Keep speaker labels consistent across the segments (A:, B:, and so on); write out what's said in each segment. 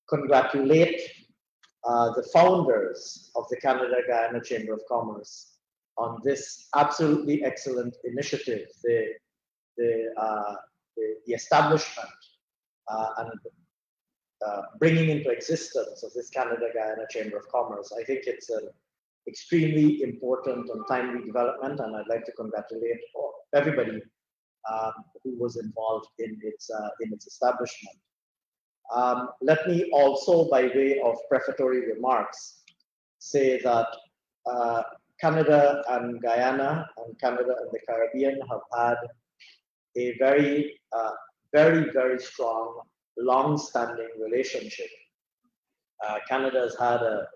A: congratulate the founders of the Canada-Guyana Chamber of Commerce on this absolutely excellent initiative, the establishment and bringing into existence of this Canada-Guyana Chamber of Commerce. I think it's an extremely important and timely development, and I'd like to congratulate everybody who was involved in its establishment. Let me also, by way of prefatory remarks, say that Canada and Guyana and Canada and the Caribbean have had a very, very strong, long-standing relationship. Canada has had a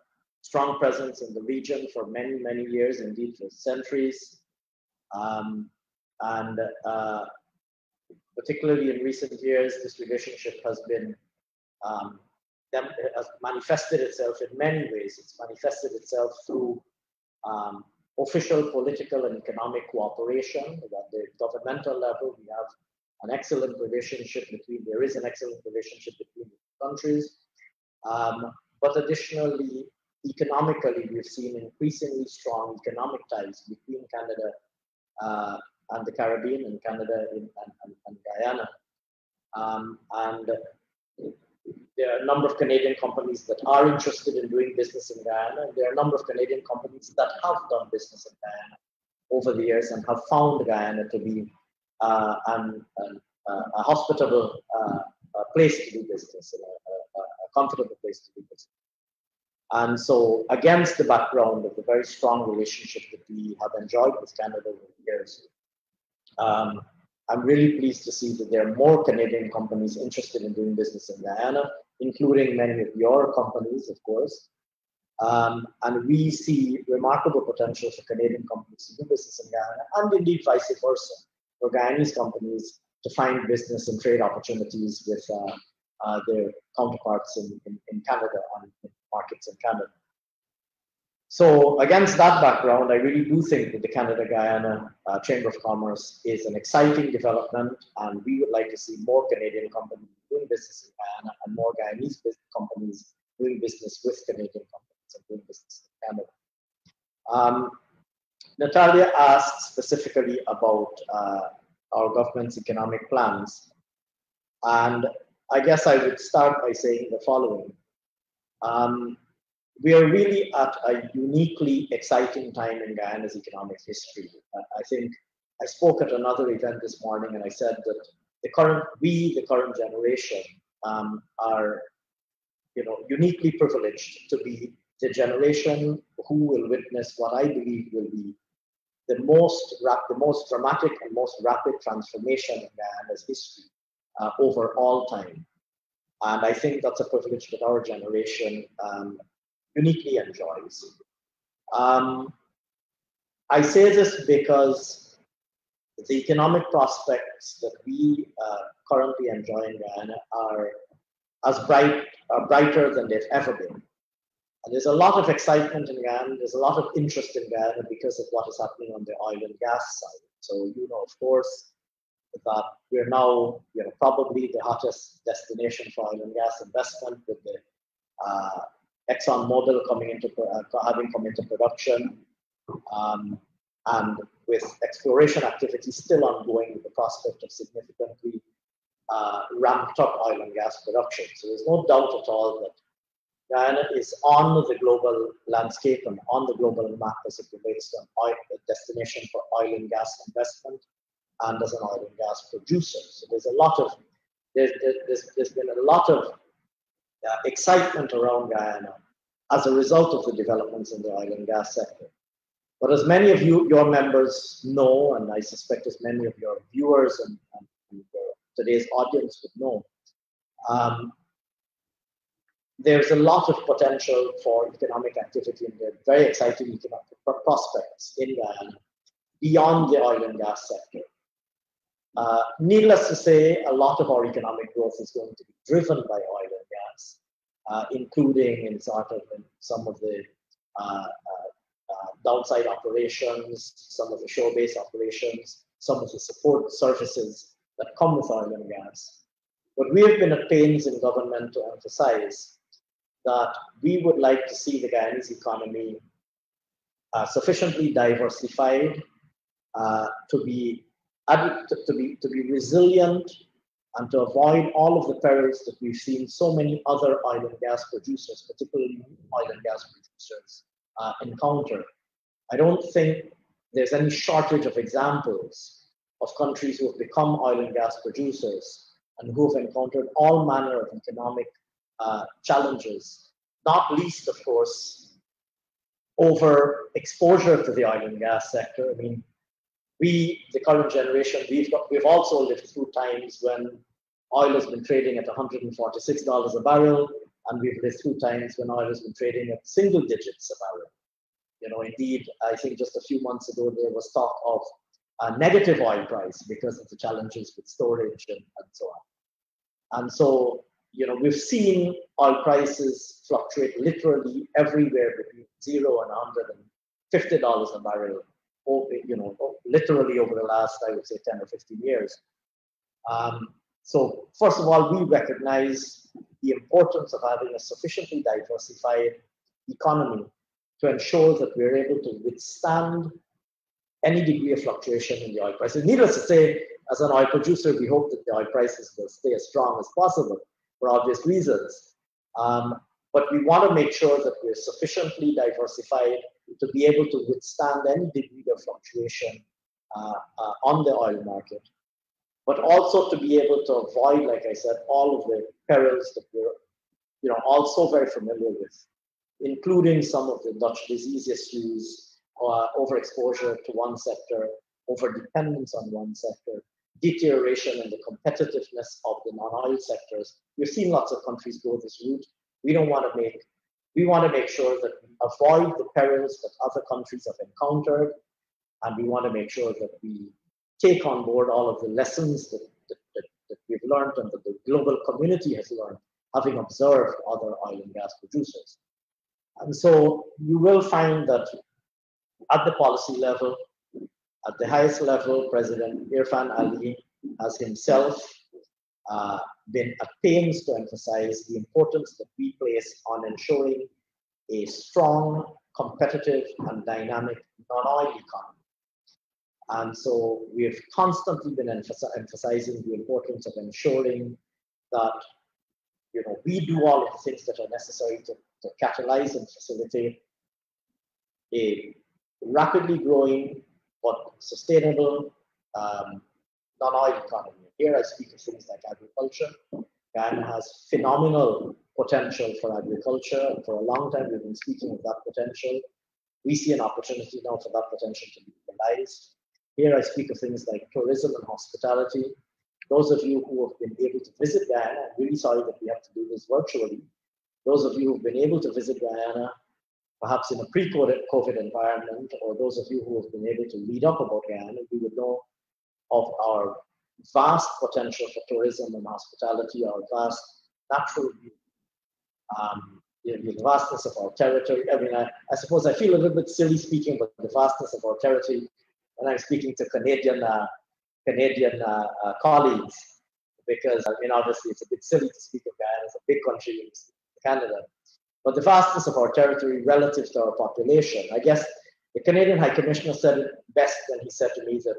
A: strong presence in the region for many years, indeed for centuries. And particularly in recent years, this relationship has been has manifested itself in many ways. It's manifested itself through official political and economic cooperation. At the governmental level, we have an excellent relationship there is an excellent relationship between the countries. But additionally, economically, we've seen increasingly strong economic ties between Canada and the Caribbean, and Canada and Guyana. And there are a number of Canadian companies that are interested in doing business in Guyana, and there are a number of Canadian companies that have done business in Guyana over the years and have found Guyana to be a hospitable place to do business, a comfortable place to do business. And so, against the background of the very strong relationship that we have enjoyed with Canada over the years, I'm really pleased to see that there are more Canadian companies interested in doing business in Guyana, including many of your companies, of course. And we see remarkable potential for Canadian companies to do business in Guyana, and indeed vice versa, for Guyanese companies to find business and trade opportunities with their counterparts in Canada and in markets in Canada. So against that background, I really do think that the Canada-Guyana Chamber of Commerce is an exciting development, and we would like to see more Canadian companies doing business in Guyana and more Guyanese companies doing business with Canadian companies and doing business in Canada. Natalia asked specifically about our government's economic plans, and I guess I would start by saying the following. We are really at a uniquely exciting time in Guyana's economic history. I think I spoke at another event this morning, and I said that the current generation, are, uniquely privileged to be the generation who will witness what I believe will be the most dramatic and most rapid transformation in Guyana's history over all time. And I think that's a privilege that our generation uniquely enjoys. I say this because the economic prospects that we currently enjoy in Guyana are brighter than they've ever been. And there's a lot of excitement in Guyana, there's a lot of interest in Guyana because of what is happening on the oil and gas side. So, of course, that we're now, probably the hottest destination for oil and gas investment, with the ExxonMobil having come into production, and with exploration activity still ongoing, with the prospect of significantly ramped up oil and gas production. So there's no doubt at all that Guyana is on the global landscape and on the global map as it relates to a destination for oil and gas investment and as an oil and gas producer. So there's been a lot of excitement around Guyana as a result of the developments in the oil and gas sector. But as many of your members know, and I suspect as many of your viewers and today's audience would know, there's a lot of potential for economic activity, and there are very exciting economic prospects in Guyana beyond the oil and gas sector. Needless to say, a lot of our economic growth is going to be driven by oil and gas, including in some of the downside operations, some of the shore-based operations, some of the support services that come with oil and gas. But we have been at pains in government to emphasize that we would like to see the Guyanese economy sufficiently diversified to be resilient and to avoid all of the perils that we've seen so many other oil and gas producers, particularly oil and gas producers, encounter. I don't think there's any shortage of examples of countries who have become oil and gas producers and who have encountered all manner of economic challenges, not least, of course, over exposure to the oil and gas sector. I mean, we, the current generation, we've also lived through times when oil has been trading at $146 a barrel, and we've lived through times when oil has been trading at single digits a barrel. You know, indeed, I think just a few months ago there was talk of a negative oil price because of the challenges with storage and so on. And so, you know, we've seen oil prices fluctuate literally everywhere between $0 and $150 a barrel, you know, literally over the last, I would say, 10 or 15 years. So first of all, we recognize the importance of having a sufficiently diversified economy to ensure that we're able to withstand any degree of fluctuation in the oil prices. Needless to say, as an oil producer, we hope that the oil prices will stay as strong as possible for obvious reasons. But we want to make sure that we're sufficiently diversified to be able to withstand any degree of fluctuation on the oil market, but also to be able to avoid, like I said, all of the perils that we're, you know, also very familiar with, including some of the Dutch disease issues, overexposure to one sector, overdependence on one sector, deterioration in the competitiveness of the non-oil sectors. We've seen lots of countries go this route. We want to make sure that we avoid the perils that other countries have encountered, and we want to make sure that we take on board all of the lessons that we've learned and that the global community has learned, having observed other oil and gas producers. And so you will find that at the policy level, at the highest level, President Irfan Ali has himself been at pains to emphasize the importance that we place on ensuring a strong, competitive, and dynamic non-oil economy. And so we have constantly been emphasizing the importance of ensuring that, you know, we do all of the things that are necessary to catalyze and facilitate a rapidly growing but sustainable non-oil economy. Here I speak of things like agriculture. Guyana has phenomenal potential for agriculture. For a long time, we've been speaking of that potential. We see an opportunity now for that potential to be realized. Here I speak of things like tourism and hospitality. Those of you who have been able to visit Guyana, I'm really sorry that we have to do this virtually. Those of you who've been able to visit Guyana, perhaps in a pre-COVID environment, or those of you who have been able to read up about Guyana, we would know of our vast potential for tourism and hospitality, our vast natural beauty, the vastness of our territory. I mean, I suppose I feel a little bit silly speaking about the vastness of our territory when I'm speaking to Canadian colleagues, because I mean, obviously it's a bit silly to speak of Guyana as a big country in Canada, but the vastness of our territory relative to our population. I guess the Canadian High Commissioner said it best when he said to me that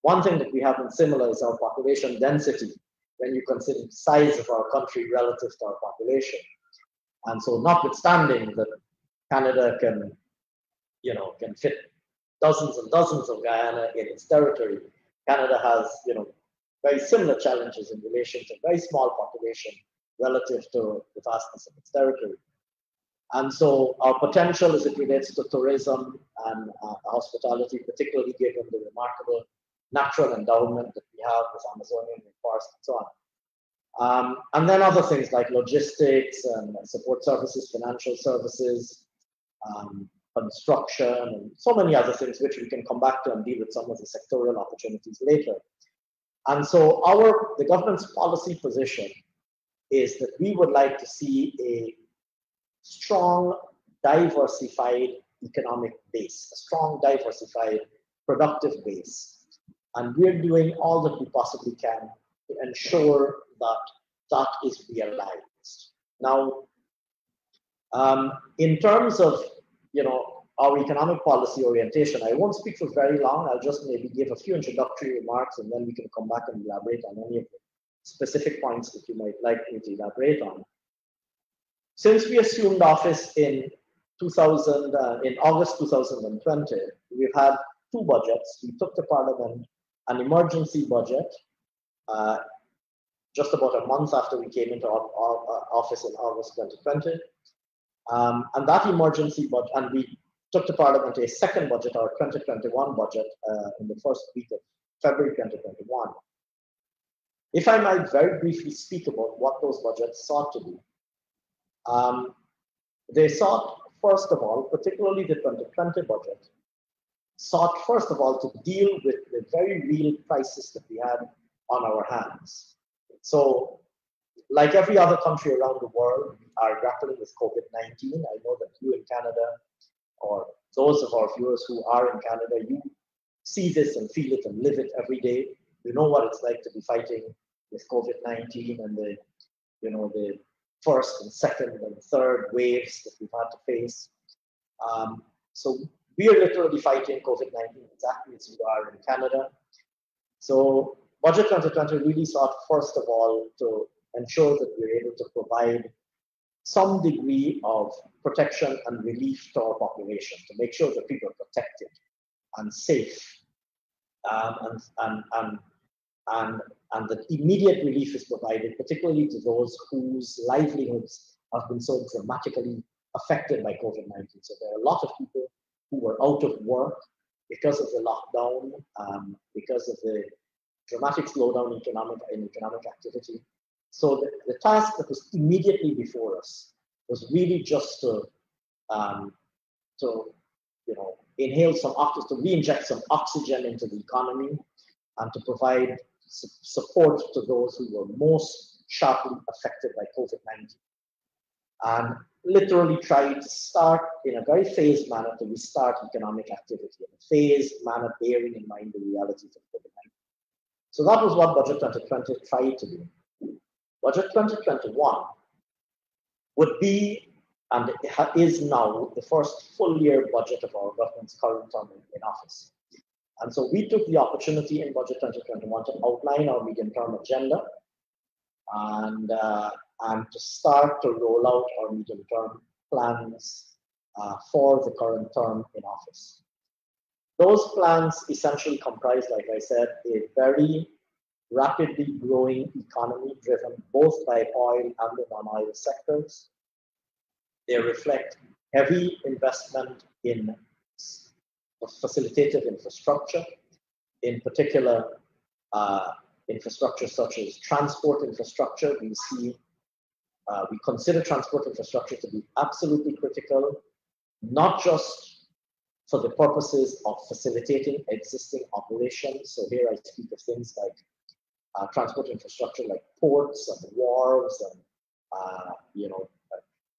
A: one thing that we have in similar is our population density when you consider the size of our country relative to our population. And so notwithstanding that Canada can fit dozens and dozens of Guyana in its territory, Canada has, very similar challenges in relation to a very small population relative to the vastness of its territory. And so our potential as it relates to tourism and hospitality, particularly given the remarkable natural endowment that we have with Amazonian rainforest and so on. And then other things like logistics and support services, financial services, construction, and so many other things which we can come back to and deal with some of the sectoral opportunities later. And so the government's policy position is that we would like to see a strong, diversified economic base, a strong, diversified, productive base. And we're doing all that we possibly can to ensure that that is realized. Now, In terms of, our economic policy orientation, I won't speak for very long. I'll just maybe give a few introductory remarks, and then we can come back and elaborate on any of the specific points that you might like me to elaborate on. Since we assumed office in August 2020, we've had two budgets. We took to Parliament an emergency budget just about a month after we came into office in August 2020. And that emergency budget, and we took to Parliament a second budget, our 2021 budget, in the first week of February 2021. If I might very briefly speak about what those budgets sought to do. They sought, first of all, particularly the 2020 budget, sought, first of all, to deal with the very real crisis that we had on our hands. So, like every other country around the world, we are grappling with COVID-19. I know that you in Canada, or those of our viewers who are in Canada, you see this and feel it and live it every day. You know what it's like to be fighting with COVID-19 and the first and second and third waves that we've had to face. So we are literally fighting COVID-19 exactly as we are in Canada. So Budget 2020 really sought, first of all, to ensure that we're able to provide some degree of protection and relief to our population, to make sure that people are protected and safe, and that immediate relief is provided, particularly to those whose livelihoods have been so dramatically affected by COVID-19. So there are a lot of people who were out of work because of the lockdown, because of the dramatic slowdown in economic activity. So the task that was immediately before us was really just to inhale some oxygen, to re-inject some oxygen into the economy, and to provide support to those who were most sharply affected by COVID-19. And literally try to start in a very phased manner to restart economic activity in a phased manner, bearing in mind the realities of COVID-19. So that was what Budget 2020 tried to do. Budget 2021 would be, and is now, the first full year budget of our government's current term in office. And so we took the opportunity in Budget 2021 to outline our medium-term agenda and to start to roll out our medium-term plans for the current term in office. Those plans essentially comprise, like I said, a very rapidly growing economy driven both by oil and the non-oil sectors. They reflect heavy investment in facilitative infrastructure, in particular infrastructure such as transport infrastructure. We consider transport infrastructure to be absolutely critical, not just for the purposes of facilitating existing operations. So here I speak of things like transport infrastructure like ports and wharves and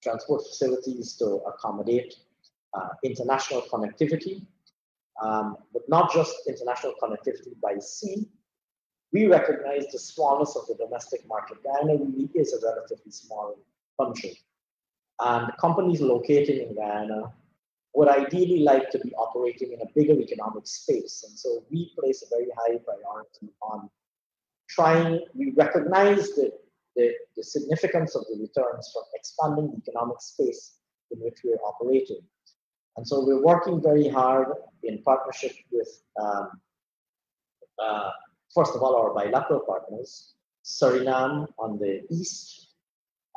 A: transport facilities to accommodate international connectivity, but not just international connectivity by sea. We recognize the smallness of the domestic market. Guyana really is a relatively small country, and companies located in Guyana would ideally like to be operating in a bigger economic space. And so we place a very high priority on we recognize the significance of the returns from expanding the economic space in which we're operating. And so we're working very hard in partnership with, first of all, our bilateral partners, Suriname on the east,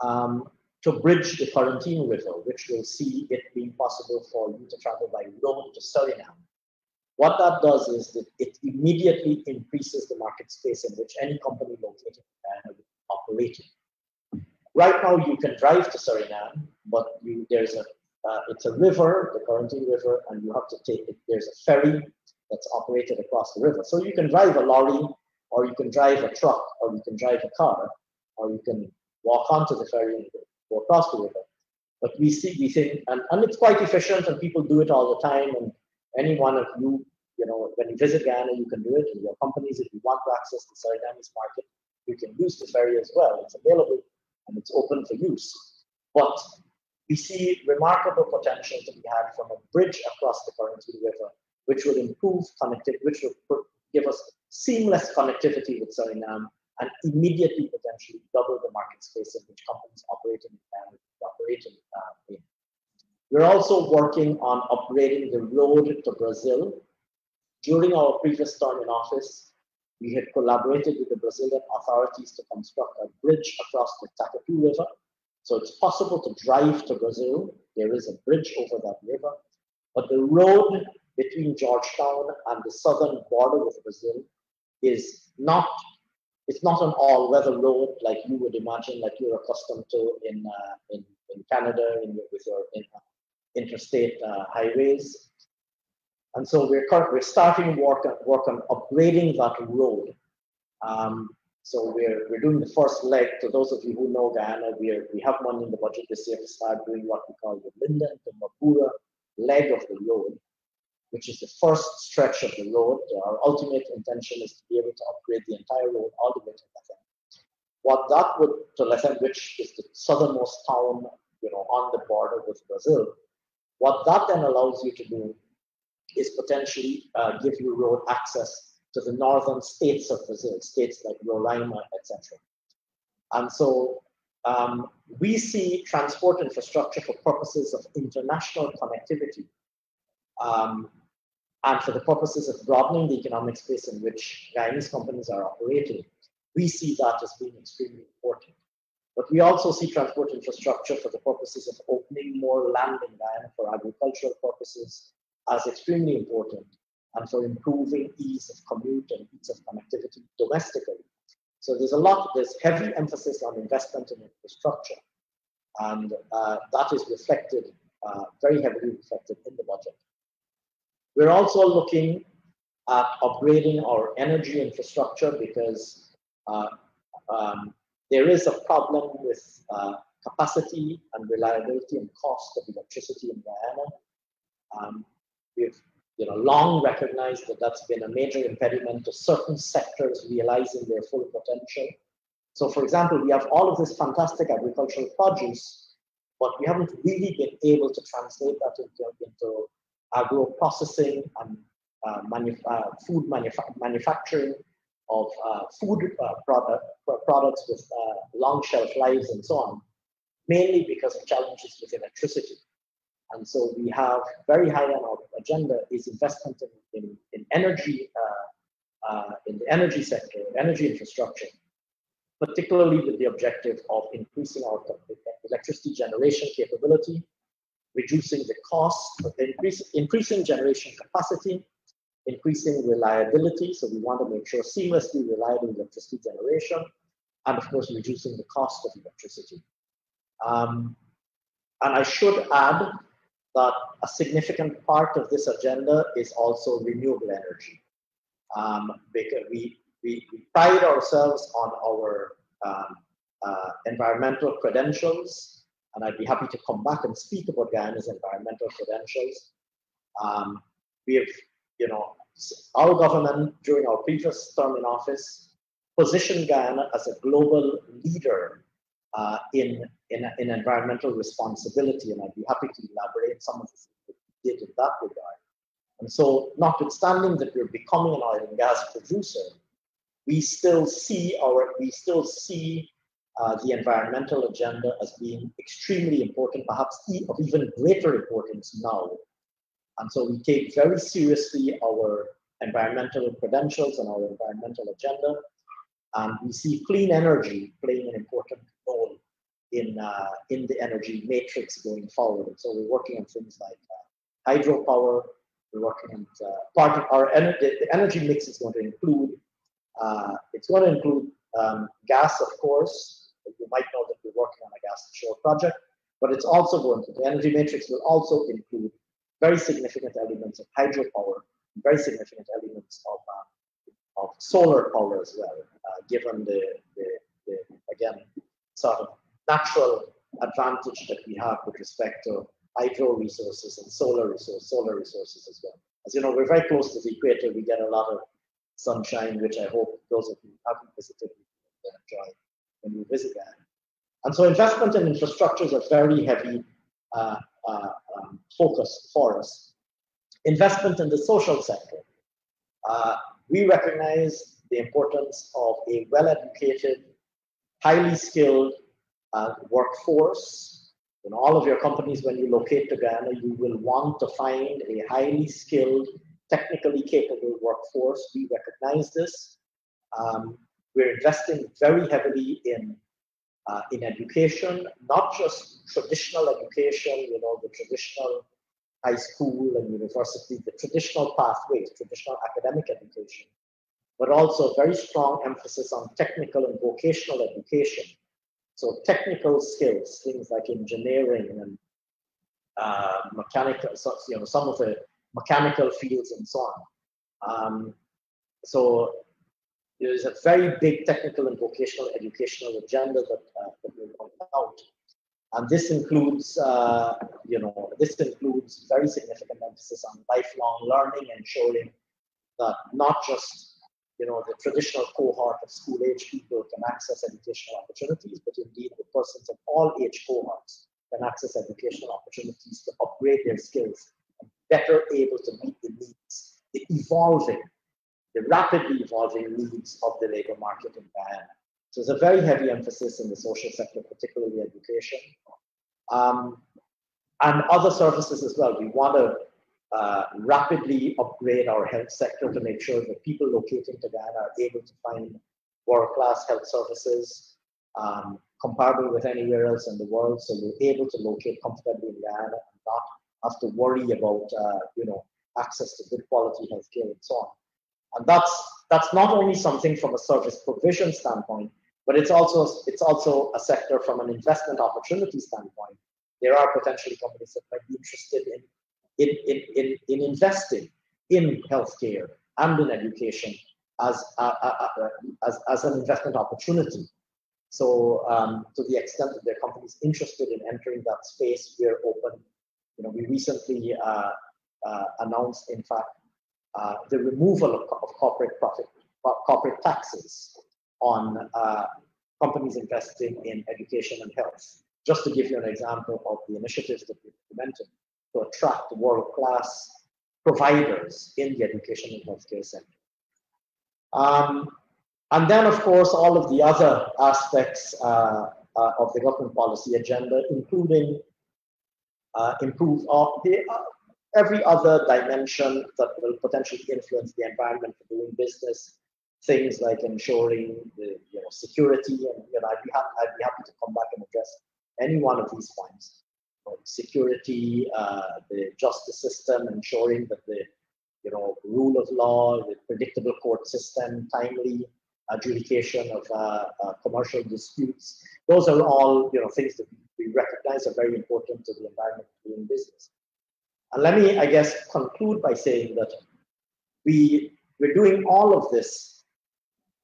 A: to bridge the Quarantine River, which will see it being possible for you to travel by road to Suriname. What that does is that it immediately increases the market space in which any company located in Guyana will operate. Right now, you can drive to Suriname, but it's a river, the Quarantine River, and you have to take it. There's a ferry that's operated across the river. So you can drive a lorry, or you can drive a truck, or you can drive a car, or you can walk onto the ferry and go across the river. But we think, and it's quite efficient, and people do it all the time. And any one of you, when you visit Guyana, you can do it. And your companies, if you want to access the Surinamese market, you can use the ferry as well. It's available and it's open for use. But We see remarkable potential to be had from a bridge across the Currently River, which will improve connectivity, which will give us seamless connectivity with Suriname and immediately potentially double the market space in which companies operating in Canada operate in. We're also working on upgrading the road to Brazil. During our previous term in office, we had collaborated with the Brazilian authorities to construct a bridge across the Takatu River. So it's possible to drive to Brazil. There is a bridge over that river, but the road between Georgetown and the southern border with Brazil is not, it's not an all-weather road like you would imagine, like you're accustomed to in Canada with your interstate highways. And so we're starting work on upgrading that road. So we're doing the first leg. To those of you who know Guyana, we have money in the budget this year to start doing what we call the Linden to Mapura leg of the road, which is the first stretch of the road. Our ultimate intention is to be able to upgrade the entire road all the way to Lethem. What that would, to Lethem, which is the southernmost town, on the border with Brazil, what that then allows you to do is potentially give you road access to the northern states of Brazil, states like Roraima, etc. And so we see transport infrastructure for purposes of international connectivity and for the purposes of broadening the economic space in which Guyanese companies are operating. We see that as being extremely important. But we also see transport infrastructure for the purposes of opening more land in Guyana for agricultural purposes as extremely important, and for improving ease of commute and ease of connectivity domestically. So there's heavy emphasis on investment in infrastructure, and that is reflected, very heavily reflected in the budget. We're also looking at upgrading our energy infrastructure because there is a problem with capacity and reliability and cost of electricity in Guyana. We've long recognized that that's been a major impediment to certain sectors realizing their full potential. So, for example, we have all of this fantastic agricultural produce, but we haven't really been able to translate that into agro-processing and food manufacturing of food products with long shelf lives and so on, mainly because of challenges with electricity. And so we have very high on our agenda is investment in energy, in the energy sector, energy infrastructure, particularly with the objective of increasing our electricity generation capability, reducing the cost, increasing generation capacity, increasing reliability. So we want to make sure seamlessly reliable electricity generation, and of course, reducing the cost of electricity. And I should add that a significant part of this agenda is also renewable energy. Because we pride ourselves on our environmental credentials, and I'd be happy to come back and speak about Guyana's environmental credentials. We have, our government during our previous term in office positioned Guyana as a global leader in environmental responsibility, and I'd be happy to elaborate some of the things that we did in that regard. And so, notwithstanding that we're becoming an oil and gas producer, we still see the environmental agenda as being extremely important, perhaps of even greater importance now. And so we take very seriously our environmental credentials and our environmental agenda, and we see clean energy playing an important role in the energy matrix going forward. And so we're working on things like hydropower. We're working on part of our the energy mix is going to include gas, of course. You might know that we're working on a gas to shore project, but it's also going to, the energy matrix will also include very significant elements of hydropower, very significant elements of solar power as well, given the again, sort of natural advantage that we have with respect to hydro resources and solar resources as well. As you know, we're very close to the equator. We get a lot of sunshine, which I hope those of you who haven't visited will enjoy when you visit that. And so investment in infrastructures are very heavy focus for us. Investment in the social sector. We recognize the importance of a well-educated, highly skilled workforce. In all of your companies, when you locate to Guyana, you will want to find a highly skilled, technically capable workforce. We recognize this. We're investing very heavily in education, not just traditional education, the traditional high school and university, the traditional pathways, traditional academic education, but also very strong emphasis on technical and vocational education. So technical skills, things like engineering and mechanical, some of the mechanical fields and so on. So there's a very big technical and vocational educational agenda that we're rolling out. And this includes, very significant emphasis on lifelong learning, ensuring that not just, the traditional cohort of school-age people can access educational opportunities, but indeed the persons of all age cohorts can access educational opportunities to upgrade their skills and better able to meet the needs, the rapidly evolving needs of the labor market in Guyana. So there's a very heavy emphasis in the social sector, particularly education. And other services as well. We want to rapidly upgrade our health sector to make sure that people locating to Guyana are able to find world-class health services comparable with anywhere else in the world. So we're able to locate comfortably in Guyana and not have to worry about access to good quality healthcare and so on. And that's not only something from a service provision standpoint, but it's also a sector from an investment opportunity standpoint. There are potentially companies that might be interested in investing in healthcare and in education as an investment opportunity. So to the extent that there are companies interested in entering that space, we're open. We recently announced, in fact, the removal of corporate taxes on companies investing in education and health. Just to give you an example of the initiatives that we've implemented to attract world-class providers in the education and healthcare sector. And then, of course, all of the other aspects of the government policy agenda, including every other dimension that will potentially influence the environment for doing business, things like ensuring the security, and I'd be happy to come back and address any one of these points. Security, the justice system, ensuring that the rule of law, the predictable court system, timely adjudication of commercial disputes. Those are all things that we recognize are very important to the environment of doing business. And let me, I guess, conclude by saying that we're doing all of this,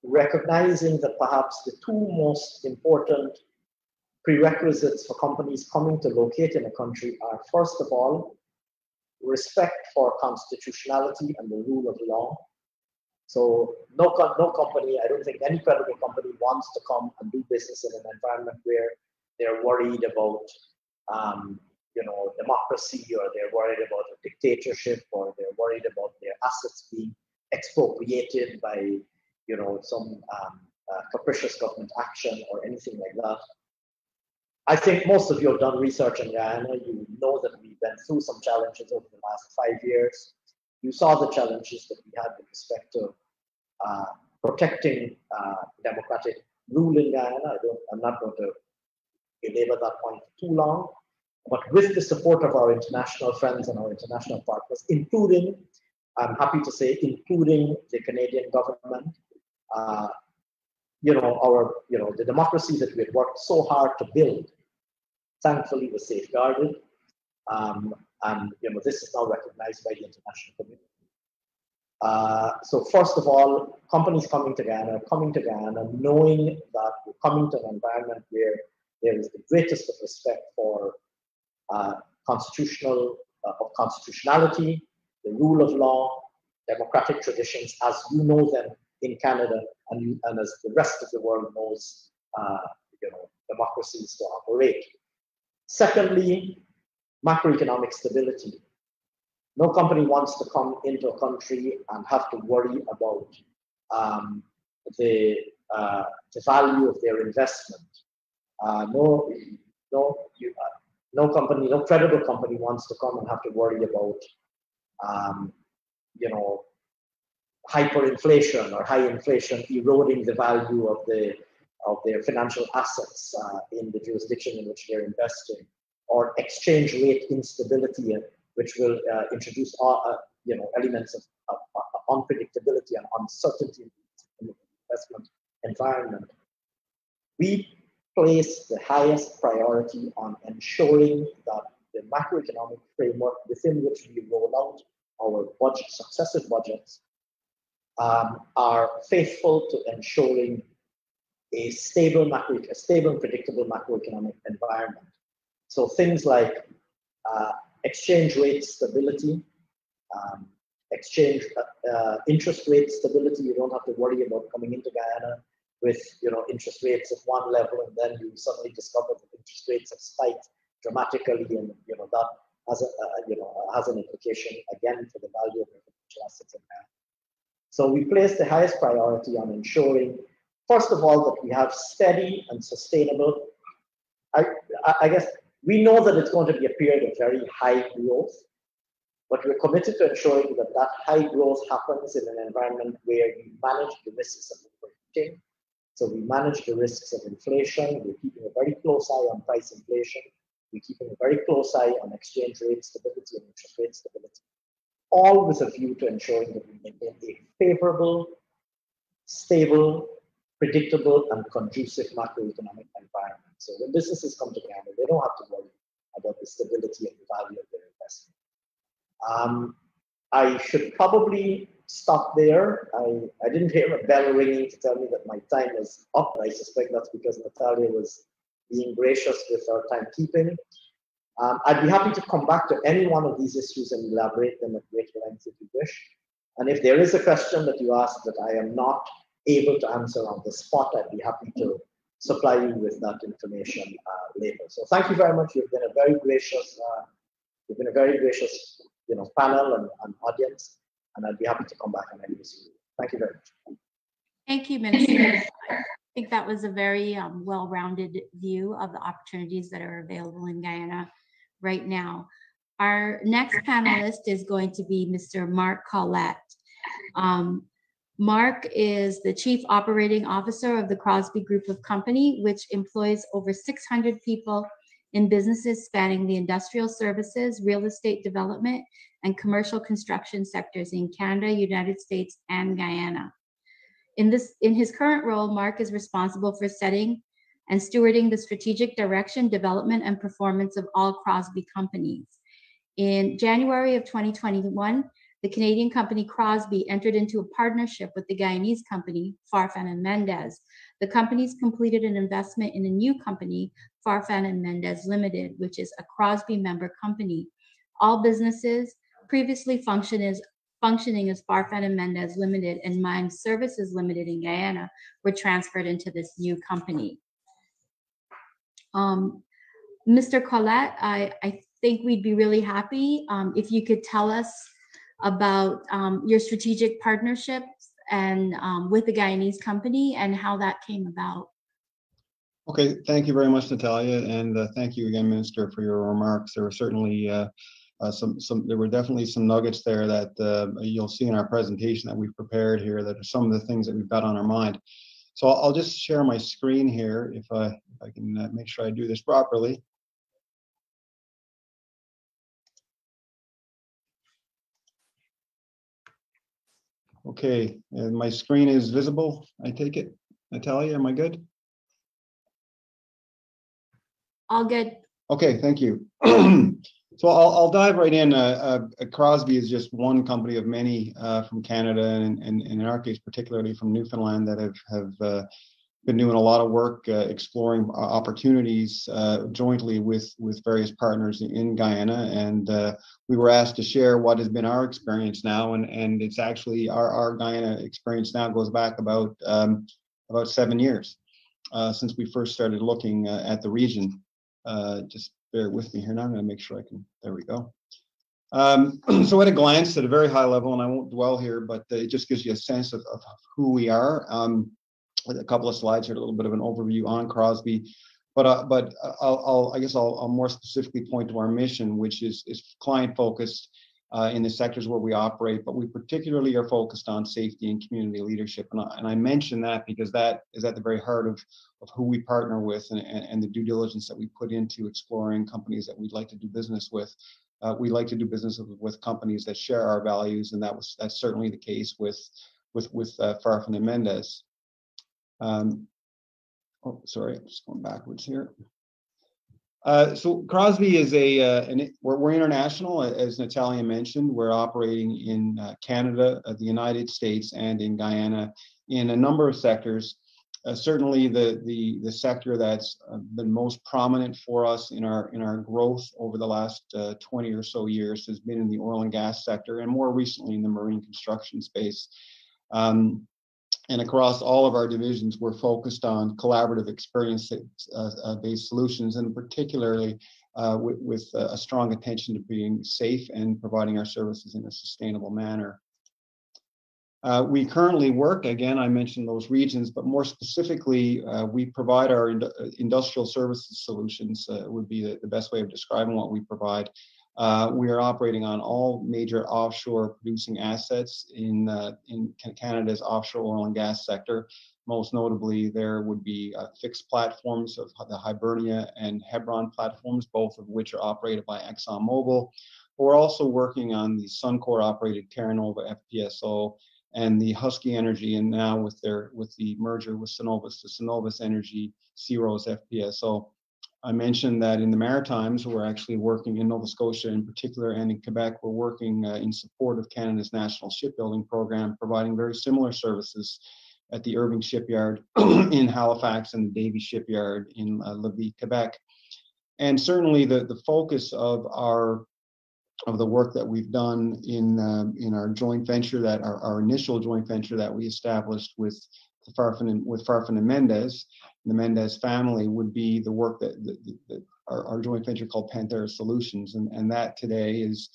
A: recognizing that perhaps the two most important prerequisites for companies coming to locate in a country are, first of all, respect for constitutionality and the rule of law. So no company, I don't think any credible company wants to come and do business in an environment where they're worried about democracy, or they're worried about a dictatorship, or they're worried about their assets being expropriated by some capricious government action or anything like that. I think most of you have done research in Guyana. You know that we went through some challenges over the last 5 years. You saw the challenges that we had with respect to protecting democratic rule in Guyana. I'm not going to belabor that point for too long. But with the support of our international friends and our international partners, including, I'm happy to say, including the Canadian government, the democracy that we had worked so hard to build, thankfully was safeguarded. And this is now recognized by the international community. So first of all, companies coming to Guyana knowing that we're coming to an environment where there is the greatest of respect for constitutionality, the rule of law, democratic traditions as you know them in Canada and as the rest of the world knows democracies to operate. Secondly, macroeconomic stability. No company wants to come into a country and have to worry about the value of their investment. No credible company wants to come and have to worry about, hyperinflation or high inflation eroding the value of their financial assets in the jurisdiction in which they're investing, or exchange rate instability, which will introduce elements of unpredictability and uncertainty in the investment environment. We place the highest priority on ensuring that the macroeconomic framework within which we roll out our successive budgets are faithful to ensuring a stable and predictable macroeconomic environment. So things like exchange rate stability, interest rate stability. You don't have to worry about coming into Guyana with interest rates at one level, and then you suddenly discover that interest rates have spiked dramatically, and that has an implication again for the value of your financial assets in Guyana. So we place the highest priority on ensuring, first of all, that we have steady and sustainable. I guess we know that it's going to be a period of very high growth, but we're committed to ensuring that that high growth happens in an environment where we manage the risks of overheating. So we manage the risks of inflation. We're keeping a very close eye on price inflation. We're keeping a very close eye on exchange rate stability and interest rate stability, all with a view to ensuring that we maintain a favorable, stable, predictable, and conducive macroeconomic environment. So when businesses come to Guyana, they don't have to worry about the stability and the value of their investment. I should probably stop there. I didn't hear a bell ringing to tell me that my time is up. I suspect that's because Natalia was being gracious with our timekeeping. I'd be happy to come back to any one of these issues and elaborate them at greater length if you wish. And if there is a question that you ask that I am not able to answer on the spot, I'd be happy to supply you with that information later. So thank you very much. You've been a very gracious, panel and audience, and I'd be happy to come back on any issue. Thank you very much.
B: Thank you, Minister. I think that was a very well-rounded view of the opportunities that are available in Guyana right now. Our next panelist is going to be Mr. Mark Collette. Mark is the Chief Operating Officer of the Crosby Group of Company, which employs over 600 people in businesses spanning the industrial services, real estate development, and commercial construction sectors in Canada, United States, and Guyana. In his current role, Mark is responsible for setting and stewarding the strategic direction, development, and performance of all Crosby companies. In January of 2021, the Canadian company Crosby entered into a partnership with the Guyanese company, Farfan and Mendez. The companies completed an investment in a new company, Farfan and Mendez Limited, which is a Crosby member company. All businesses previously functioning as Farfan and Mendez Limited and Mine Services Limited in Guyana were transferred into this new company. Mr. Collette, I think we'd be really happy if you could tell us about your strategic partnerships and with the Guyanese company and how that came about.
C: Okay, thank you very much, Natalia, and thank you again, Minister, for your remarks. There were certainly there were definitely some nuggets there that you'll see in our presentation that we've prepared here that are some of the things that we've got on our mind. So I'll just share my screen here if I can make sure I do this properly. Okay, and my screen is visible, I take it. Natalia, am I good?
B: All good.
C: Okay, thank you. So I'll dive right in. Crosby is just one company of many from Canada, and in our case, particularly from Newfoundland, that have been doing a lot of work exploring opportunities jointly with various partners in Guyana. And we were asked to share what has been our experience now, and it's actually our Guyana experience now goes back about 7 years since we first started looking at the region. Just bear with me here now. I'm going to make sure I can. There we go. So at a glance, at a very high level, and I won't dwell here, but it just gives you a sense of who we are. With a couple of slides here, a little bit of an overview on Crosby, but I guess I'll more specifically point to our mission, which is client focused in the sectors where we operate, but we particularly are focused on safety and community leadership. And I mention that because that is at the very heart of who we partner with and the due diligence that we put into exploring companies that we'd like to do business with. We like to do business with companies that share our values, and that's certainly the case with Farfan and Mendez. Oh, sorry, I'm just going backwards here. So Crosby is we're international, as Natalia mentioned. We're operating in Canada, the United States, and in Guyana in a number of sectors. Certainly the sector that's been most prominent for us in our growth over the last 20 or so years has been in the oil and gas sector, and more recently in the marine construction space. And across all of our divisions, we're focused on collaborative experience-based solutions, and particularly with a strong attention to being safe and providing our services in a sustainable manner. We currently work, again, I mentioned those regions, but more specifically, we provide our industrial services solutions, would be the best way of describing what we provide. We are operating on all major offshore producing assets in Canada's offshore oil and gas sector. Most notably, there would be fixed platforms of the Hibernia and Hebron platforms, both of which are operated by ExxonMobil. We're also working on the Suncor-operated Terra Nova FPSO and the Husky Energy, and now with the merger with Cenovus, the Cenovus Energy SeaRose FPSO. I mentioned that in the Maritimes, we're actually working in Nova Scotia in particular, and in Quebec, we're working in support of Canada's national shipbuilding program, providing very similar services at the Irving Shipyard in Halifax and the Davie Shipyard in Lévis, Quebec. And certainly the focus of the work that we've done in our joint venture, our initial joint venture that we established with Farfan and Mendez, the Mendez family, would be the work that our joint venture called Panthera Solutions, and that today is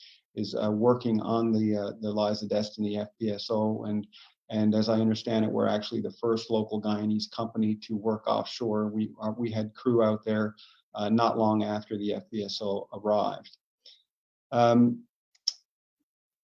C: working on the Liza Destiny FPSO, and as I understand it, we're actually the first local Guyanese company to work offshore. We had crew out there not long after the FPSO arrived.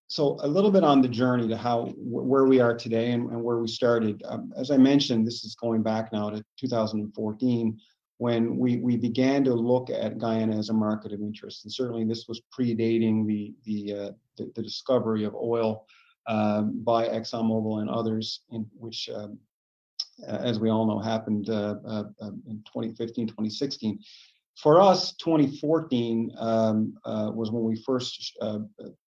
C: So a little bit on the journey to where we are today and where we started. As I mentioned, this is going back now to 2014 when we began to look at Guyana as a market of interest, and certainly this was predating the discovery of oil by ExxonMobil and others, in which, as we all know, happened in 2015, 2016. For us, 2014 was when we first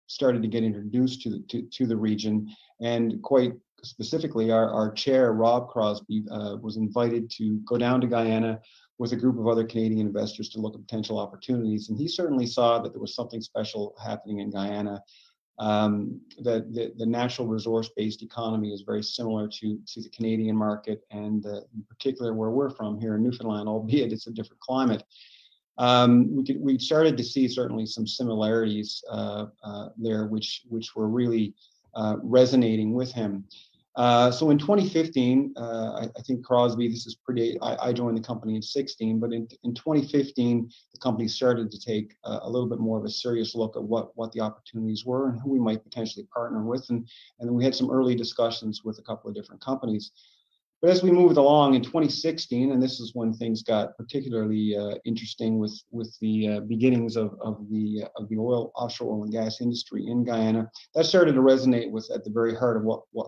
C: started to get introduced to the region, and quite specifically, our chair, Rob Crosby, was invited to go down to Guyana with a group of other Canadian investors to look at potential opportunities, and he certainly saw that there was something special happening in Guyana. The natural resource-based economy is very similar to the Canadian market, and in particular where we're from here in Newfoundland, albeit it's a different climate. We started to see certainly some similarities there, which were really resonating with him. So in 2015, I think Crosby, this is pretty, I joined the company in 16, but in 2015, the company started to take a little bit more of a serious look at what the opportunities were and who we might potentially partner with. And then we had some early discussions with a couple of different companies. But as we moved along in 2016, and this is when things got particularly interesting with the beginnings of the offshore oil and gas industry in Guyana, that started to resonate with at the very heart of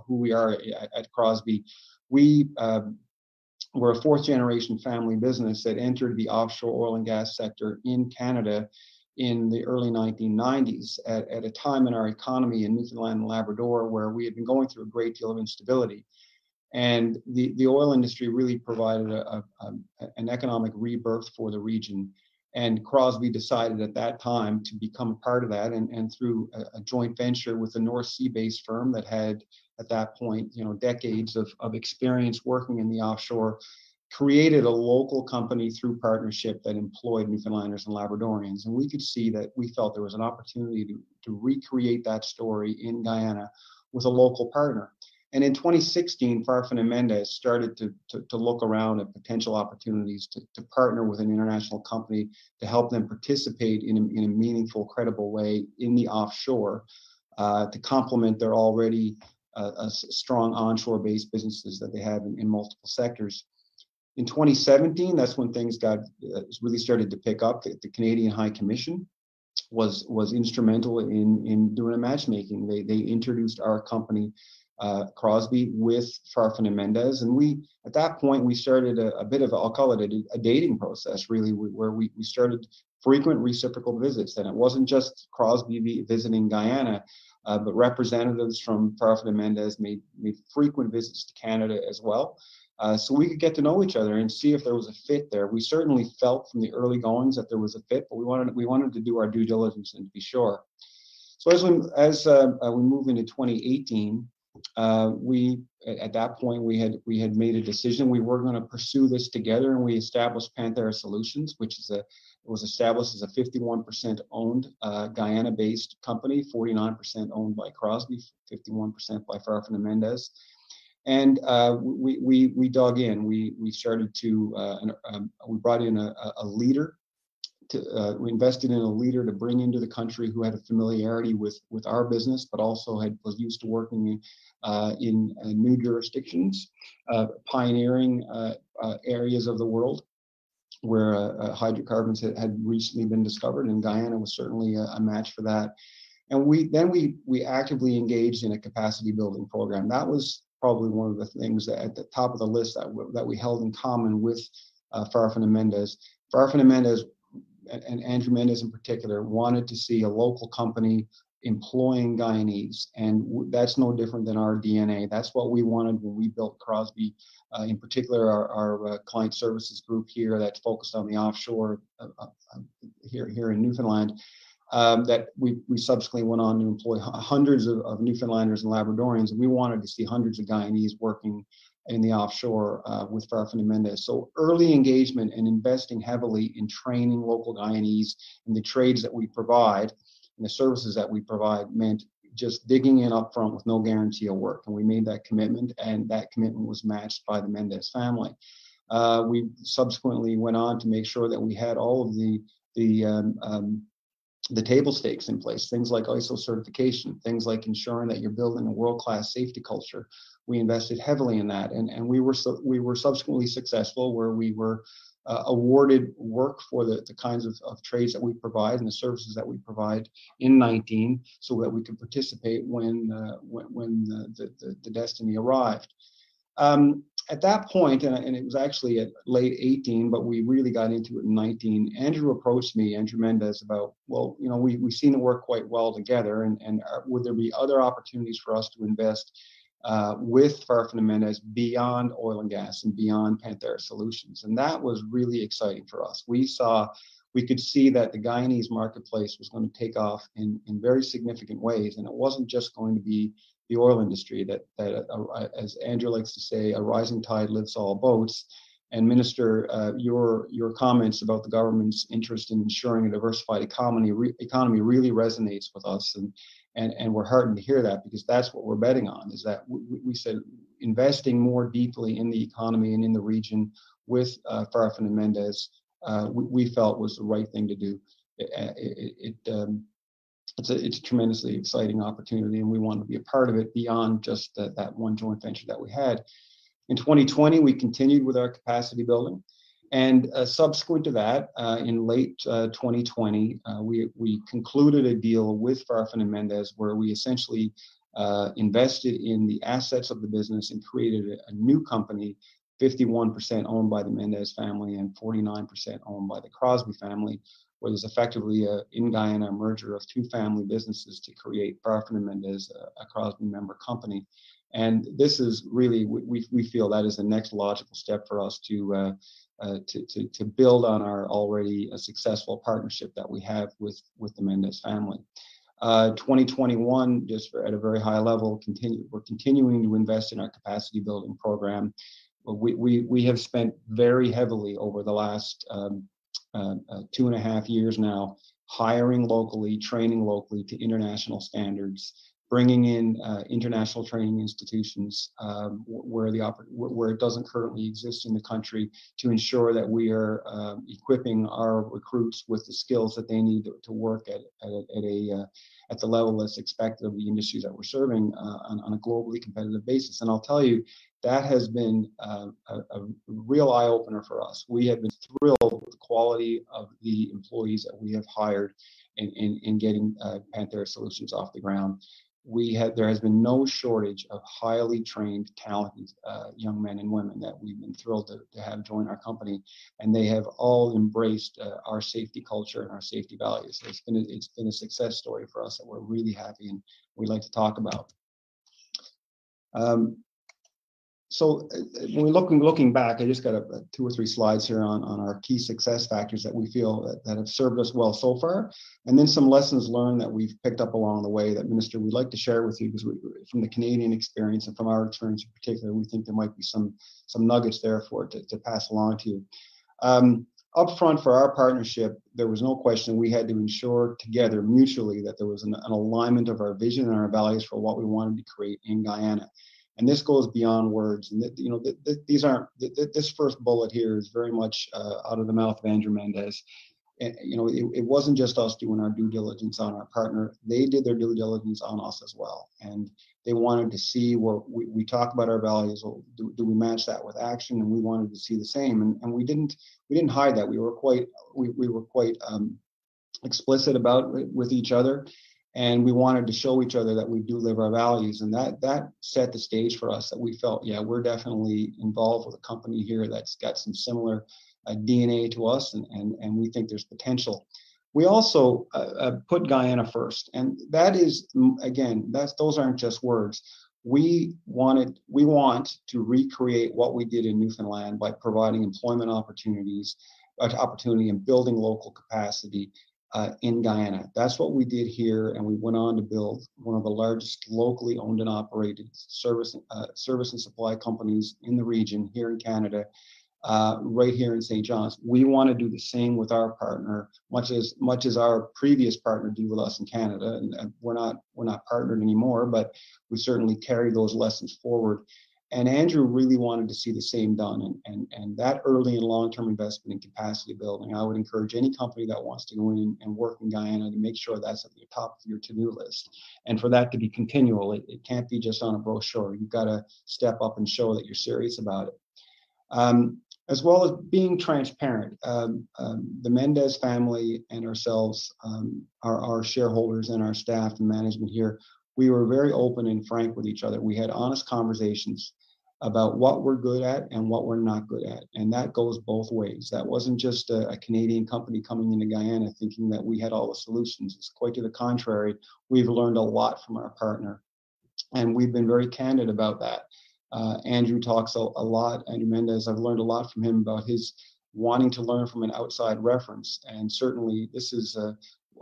C: who we are at Crosby. We were a fourth generation family business that entered the offshore oil and gas sector in Canada in the early 1990s at a time in our economy in Newfoundland and Labrador where we had been going through a great deal of instability. And the oil industry really provided an economic rebirth for the region. And Crosby decided at that time to become a part of that, and through a joint venture with a North Sea-based firm that had, at that point, decades of experience working in the offshore, created a local company through partnership that employed Newfoundlanders and Labradorians. And we could see that we felt there was an opportunity to recreate that story in Guyana with a local partner. And in 2016, Farfan and Mendez started to look around at potential opportunities to partner with an international company to help them participate in a meaningful, credible way in the offshore to complement their already strong onshore-based businesses that they have in multiple sectors. In 2017, that's when things really started to pick up. The Canadian High Commission was instrumental in doing a matchmaking. They introduced our company, Crosby, with Farfan and Mendez, and at that point we started a bit of I'll call it a dating process, really, where we started frequent reciprocal visits. And it wasn't just Crosby visiting Guyana, but representatives from Farfan and Mendez made frequent visits to Canada as well. So we could get to know each other and see if there was a fit there. We certainly felt from the early goings that there was a fit, but we wanted to do our due diligence and to be sure. So as we move into 2018, at that point we had made a decision. We were going to pursue this together, and we established Panthera Solutions, which was established as a 51% owned Guyana-based company, 49% owned by Crosby, 51% by Farfan and Mendez. And we dug in. We started to we brought in a leader. We invested in a leader to bring into the country who had a familiarity with our business, but also was used to working in new jurisdictions, pioneering areas of the world where hydrocarbons had recently been discovered, and Guyana was certainly a match for that. And we actively engaged in a capacity building program. That was probably one of the things that at the top of the list that we held in common with Farfan and Mendez. Farfan and Mendez, and Andrew Mendez in particular, wanted to see a local company employing Guyanese, and that's no different than our DNA. That's what we wanted when we built Crosby, in particular our client services group here that's focused on the offshore here in Newfoundland. That we subsequently went on to employ hundreds of Newfoundlanders and Labradorians, and we wanted to see hundreds of Guyanese working in the offshore with Farfan and Mendez. So early engagement and investing heavily in training local Guyanese in the trades that we provide and the services that we provide meant just digging in up front with no guarantee of work. And we made that commitment, and that commitment was matched by the Mendez family. We subsequently went on to make sure that we had all of the table stakes in place, things like ISO certification, things like ensuring that you're building a world-class safety culture. We invested heavily in that, and we were subsequently successful, where we were awarded work for the kinds of trades that we provide and the services that we provide in 19, so that we could participate when the destiny arrived. At that point, and it was actually at late 18, but we really got into it in 19, Andrew Mendez, about, well, we've seen it work quite well together, and would there be other opportunities for us to invest with Farfan and Mendez beyond oil and gas and beyond Panthera Solutions? And that was really exciting for us. We could see that the Guyanese marketplace was going to take off in very significant ways, and it wasn't just going to be the oil industry that as Andrew likes to say, a rising tide lifts all boats. And Minister, your comments about the government's interest in ensuring a diversified economy really resonates with us, and we're heartened to hear that, because that's what we're betting on. Is that we said investing more deeply in the economy and in the region with Farfan and Mendez, we felt was the right thing to do. It's a tremendously exciting opportunity, and we want to be a part of it beyond just that one joint venture that we had. In 2020, we continued with our capacity building, and subsequent to that, in late 2020, we concluded a deal with Farfan and Mendez, where we essentially invested in the assets of the business and created a new company, 51% owned by the Mendez family and 49% owned by the Crosby family, where there's effectively in Guyana a merger of two family businesses to create Farfan and Mendez, a Crosby member company. And this is really, we feel that is the next logical step for us to build on our already successful partnership that we have with the Mendez family. 2021, just at a very high level, we're continuing to invest in our capacity building program. we have spent very heavily over the last 2.5 years now, hiring locally, training locally to international standards, bringing in international training institutions where it doesn't currently exist in the country, to ensure that we are equipping our recruits with the skills that they need to work at the level that's expected of the industries that we're serving on a globally competitive basis. And I'll tell you, that has been a real eye-opener for us. We have been thrilled with the quality of the employees that we have hired in getting Panthera Solutions off the ground. There has been no shortage of highly trained, talented young men and women that we've been thrilled to have join our company, and they have all embraced our safety culture and our safety values. So it's been a success story for us that we're really happy and we'd like to talk about. So when we're looking back, I just got 2 or 3 slides here on our key success factors that we feel that have served us well so far, and then some lessons learned that we've picked up along the way that, Minister, we'd like to share with you, because from the Canadian experience and from our experience in particular, we think there might be some nuggets there for it to pass along to you. Up front for our partnership, there was no question we had to ensure together mutually that there was an alignment of our vision and our values for what we wanted to create in Guyana. And this goes beyond words. And this first bullet here is very much out of the mouth of Andrew Mendez. It wasn't just us doing our due diligence on our partner. They did their due diligence on us as well. And they wanted to see where we talk about our values. Do we match that with action? And we wanted to see the same. And we didn't hide that. We were quite explicit about it with each other. And we wanted to show each other that we do live our values. And that set the stage for us, that we felt, yeah, we're definitely involved with a company here that's got some similar DNA to us, and we think there's potential. We also put Guyana first. And that is, again, those aren't just words. We want to recreate what we did in Newfoundland by providing employment opportunity and building local capacity in Guyana. That's what we did here, and we went on to build one of the largest locally owned and operated service and supply companies in the region here in Canada, right here in St. John's. We want to do the same with our partner, much as our previous partner did with us in Canada. And we're not partnered anymore, but we certainly carry those lessons forward. And Andrew really wanted to see the same done, and that early and long-term investment in capacity building. I would encourage any company that wants to go in and work in Guyana to make sure that's at the top of your to-do list, and for that to be continual. It can't be just on a brochure. You've got to step up and show that you're serious about it. As well as being transparent. The Mendez family and ourselves, our shareholders and our staff and management here, we were very open and frank with each other. We had honest conversations about what we're good at and what we're not good at. And that goes both ways. That wasn't just a Canadian company coming into Guyana thinking that we had all the solutions. It's quite to the contrary. We've learned a lot from our partner, and we've been very candid about that. Andrew talks a lot. Andrew Mendez, I've learned a lot from him about his wanting to learn from an outside reference. And certainly this is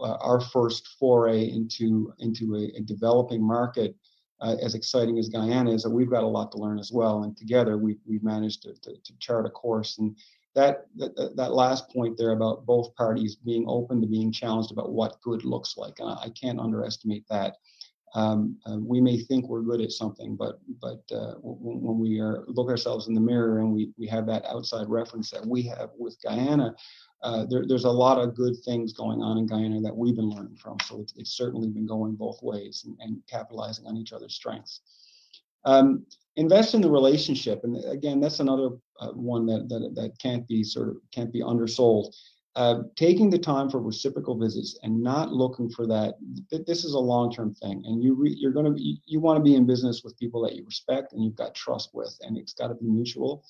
C: our first foray into a developing market, as exciting as Guyana is, that we've got a lot to learn as well. And together we've managed to chart a course. And that last point there about both parties being open to being challenged about what good looks like, and I can't underestimate that. We may think we're good at something, but when we look ourselves in the mirror and we have that outside reference that we have with Guyana, there's a lot of good things going on in Guyana that we've been learning from. So it's certainly been going both ways and capitalizing on each other's strengths. Invest in the relationship, and again, that's another one that can't be undersold. Taking the time for reciprocal visits and not looking for that. This is a long-term thing, and you want to be in business with people that you respect and you've got trust with, and it's got to be mutual.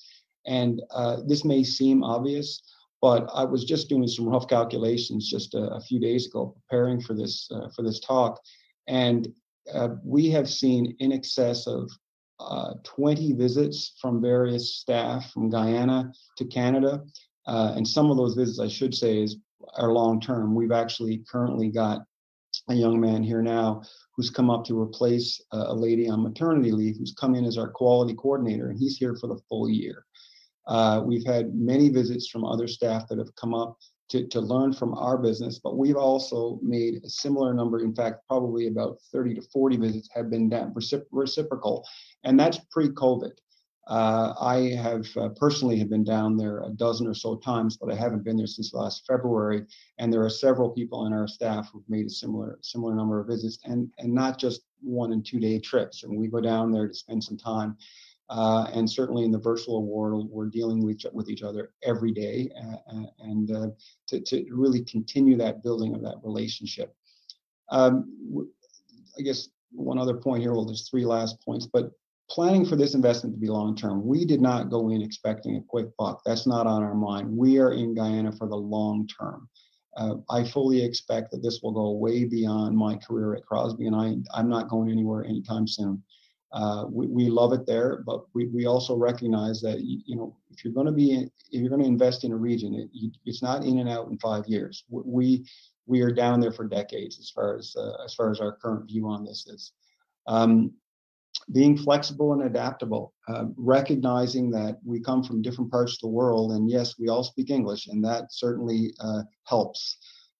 C: And this may seem obvious, but I was just doing some rough calculations just a few days ago, preparing for this talk, and we have seen in excess of 20 visits from various staff from Guyana to Canada. And some of those visits, I should say, are long-term. We've actually currently got a young man here now who's come up to replace a lady on maternity leave who's come in as our quality coordinator, and he's here for the full year. We've had many visits from other staff that have come up to learn from our business, but we've also made a similar number. In fact, probably about 30 to 40 visits have been reciprocal, and that's pre-COVID. I have personally have been down there a dozen or so times, but I haven't been there since last February. And there are several people in our staff who've made a similar number of visits, and not just 1 and 2 day trips. And we go down there to spend some time. And certainly in the virtual world, we're dealing with each other every day, and to really continue that building of that relationship. I guess one other point here, well, there's 3 last points, but planning for this investment to be long-term. We did not go in expecting a quick buck. That's not on our mind. We are in Guyana for the long term. I fully expect that this will go way beyond my career at Crosby, and I'm not going anywhere anytime soon. We love it there, but we also recognize that, you know, if you're going to invest in a region, it's not in and out in 5 years. We are down there for decades as far as our current view on this is. Being flexible and adaptable, recognizing that we come from different parts of the world, and yes, we all speak English, and that certainly helps.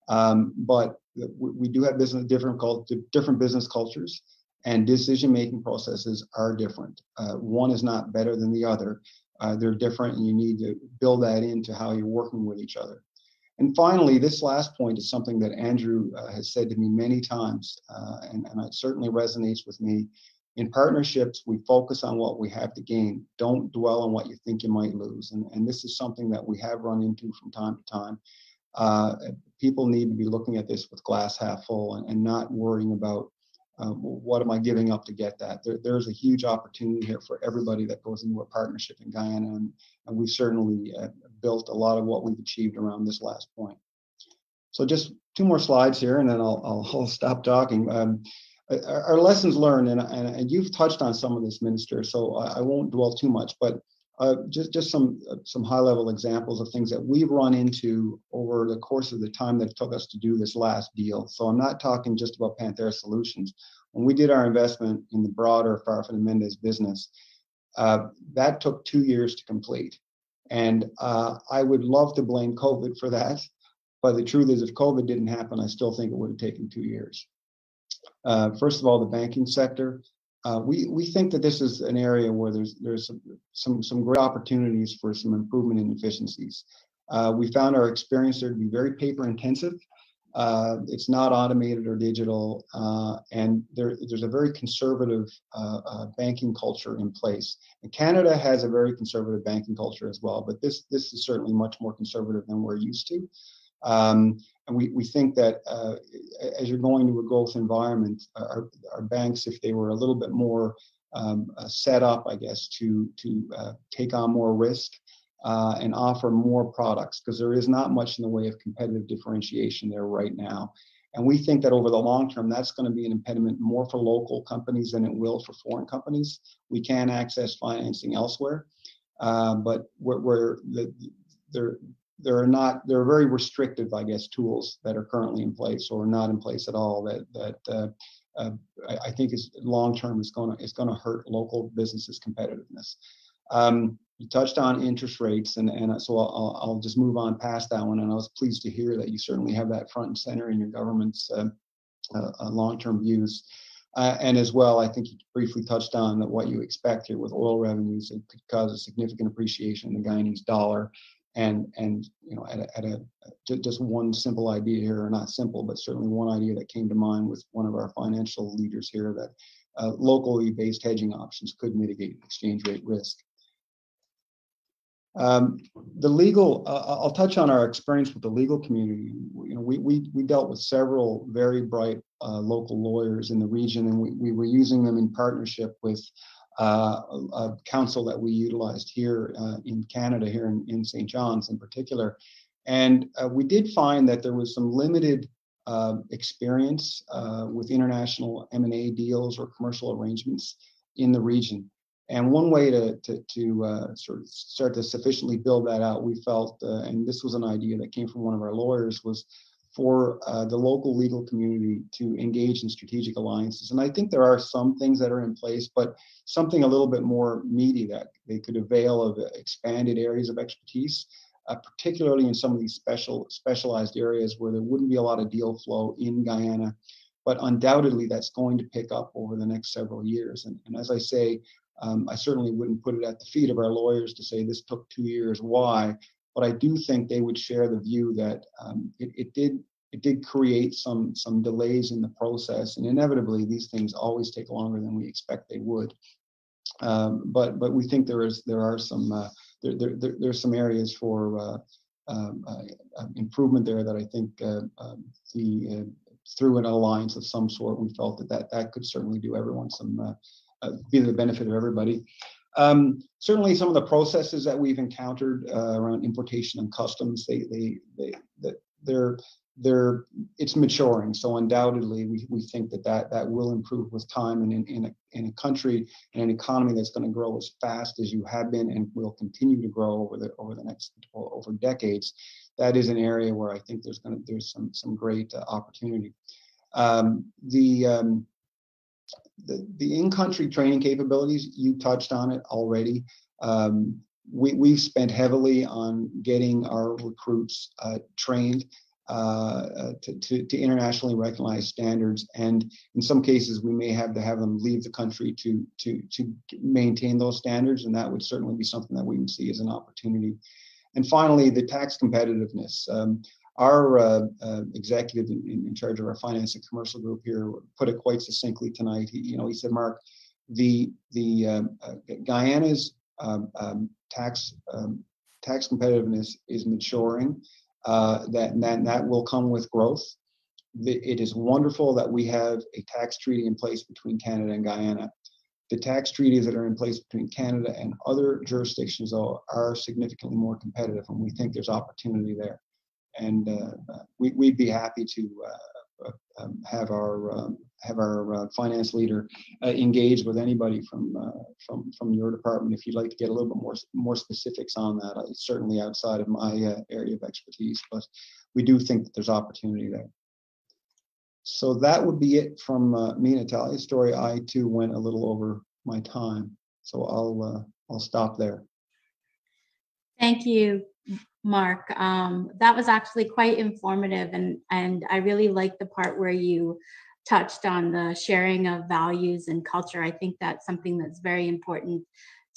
C: But we do have different business cultures, and decision-making processes are different. One is not better than the other. They're different, and you need to build that into how you're working with each other. And finally, this last point is something that Andrew has said to me many times, and it certainly resonates with me. In partnerships, we focus on what we have to gain. Don't dwell on what you think you might lose. And this is something that we have run into from time to time. People need to be looking at this with glass half full and not worrying about what am I giving up to get that. There's a huge opportunity here for everybody that goes into a partnership in Guyana, and we've certainly built a lot of what we've achieved around this last point. So just 2 more slides here, and then I'll stop talking. Our lessons learned, and you've touched on some of this, Minister, so I won't dwell too much, but just some high-level examples of things that we've run into over the course of the time that it took us to do this last deal. So I'm not talking just about Panthera Solutions. When we did our investment in the broader Farfan and Mendez business, that took 2 years to complete. And I would love to blame COVID for that, but the truth is, if COVID didn't happen, I still think it would have taken 2 years. First of all, the banking sector. We think that this is an area where there's some great opportunities for some improvement in efficiencies. We found our experience there to be very paper intensive. It's not automated or digital, and there's a very conservative banking culture in place. And Canada has a very conservative banking culture as well, but this is certainly much more conservative than we're used to. And we think that as you're going to a growth environment, our banks, if they were a little bit more set up, I guess, to take on more risk and offer more products, because there is not much in the way of competitive differentiation there right now. And we think that over the long term, that's going to be an impediment more for local companies than it will for foreign companies. We can access financing elsewhere, but there are very restrictive, I guess, tools that are currently in place or not in place at all that I think is long term is going to hurt local businesses' competitiveness. You touched on interest rates, and so I'll just move on past that one. And I was pleased to hear that you certainly have that front and center in your government's long-term views. And as well, I think you briefly touched on that what you expect here with oil revenues, it could cause a significant appreciation in the Guyanese dollar. And you know, just one simple idea here, or not simple, but certainly one idea that came to mind with one of our financial leaders here, that locally based hedging options could mitigate exchange rate risk. The legal, I'll touch on our experience with the legal community. You know, we dealt with several very bright local lawyers in the region, and we were using them in partnership with a council that we utilized here in Canada, here in St. John's in particular. And we did find that there was some limited experience with international M&A deals or commercial arrangements in the region. And one way to sort of start to sufficiently build that out, we felt, and this was an idea that came from one of our lawyers, was for the local legal community to engage in strategic alliances. And I think there are some things that are in place, but something a little bit more meaty that they could avail of expanded areas of expertise, particularly in some of these specialized areas where there wouldn't be a lot of deal flow in Guyana. But undoubtedly, that's going to pick up over the next several years. And as I say, I certainly wouldn't put it at the feet of our lawyers to say this took 2 years. Why? But I do think they would share the view that it did create some delays in the process, and inevitably these things always take longer than we expect they would. But we think there's some areas for improvement there that I think through an alliance of some sort, we felt that could certainly do everyone be to the benefit of everybody. Certainly, some of the processes that we've encountered around importation and customs, it's maturing. So undoubtedly, we think that will improve with time, and in a country and an economy that's going to grow as fast as you have been and will continue to grow over decades. That is an area where I think there's some great opportunity. The in-country training capabilities, you touched on it already. We've spent heavily on getting our recruits trained to internationally recognized standards, and in some cases we may have to have them leave the country to maintain those standards, and that would certainly be something that we would see as an opportunity. And finally, the tax competitiveness. Our executive in charge of our finance and commercial group here put it quite succinctly tonight. He said, Mark, the Guyana's tax competitiveness is maturing. That will come with growth. It is wonderful that we have a tax treaty in place between Canada and Guyana. The tax treaties that are in place between Canada and other jurisdictions, though, are significantly more competitive, and we think there's opportunity there. And we'd be happy to have our finance leader engage with anybody from your department if you'd like to get a little bit more specifics on that. It's certainly outside of my area of expertise, but we do think that there's opportunity there. So that would be it from me, Natalia. Story. I too went a little over my time, so I'll stop there.
B: Thank you, Mark. That was actually quite informative, and I really liked the part where you touched on the sharing of values and culture. I think that's something that's very important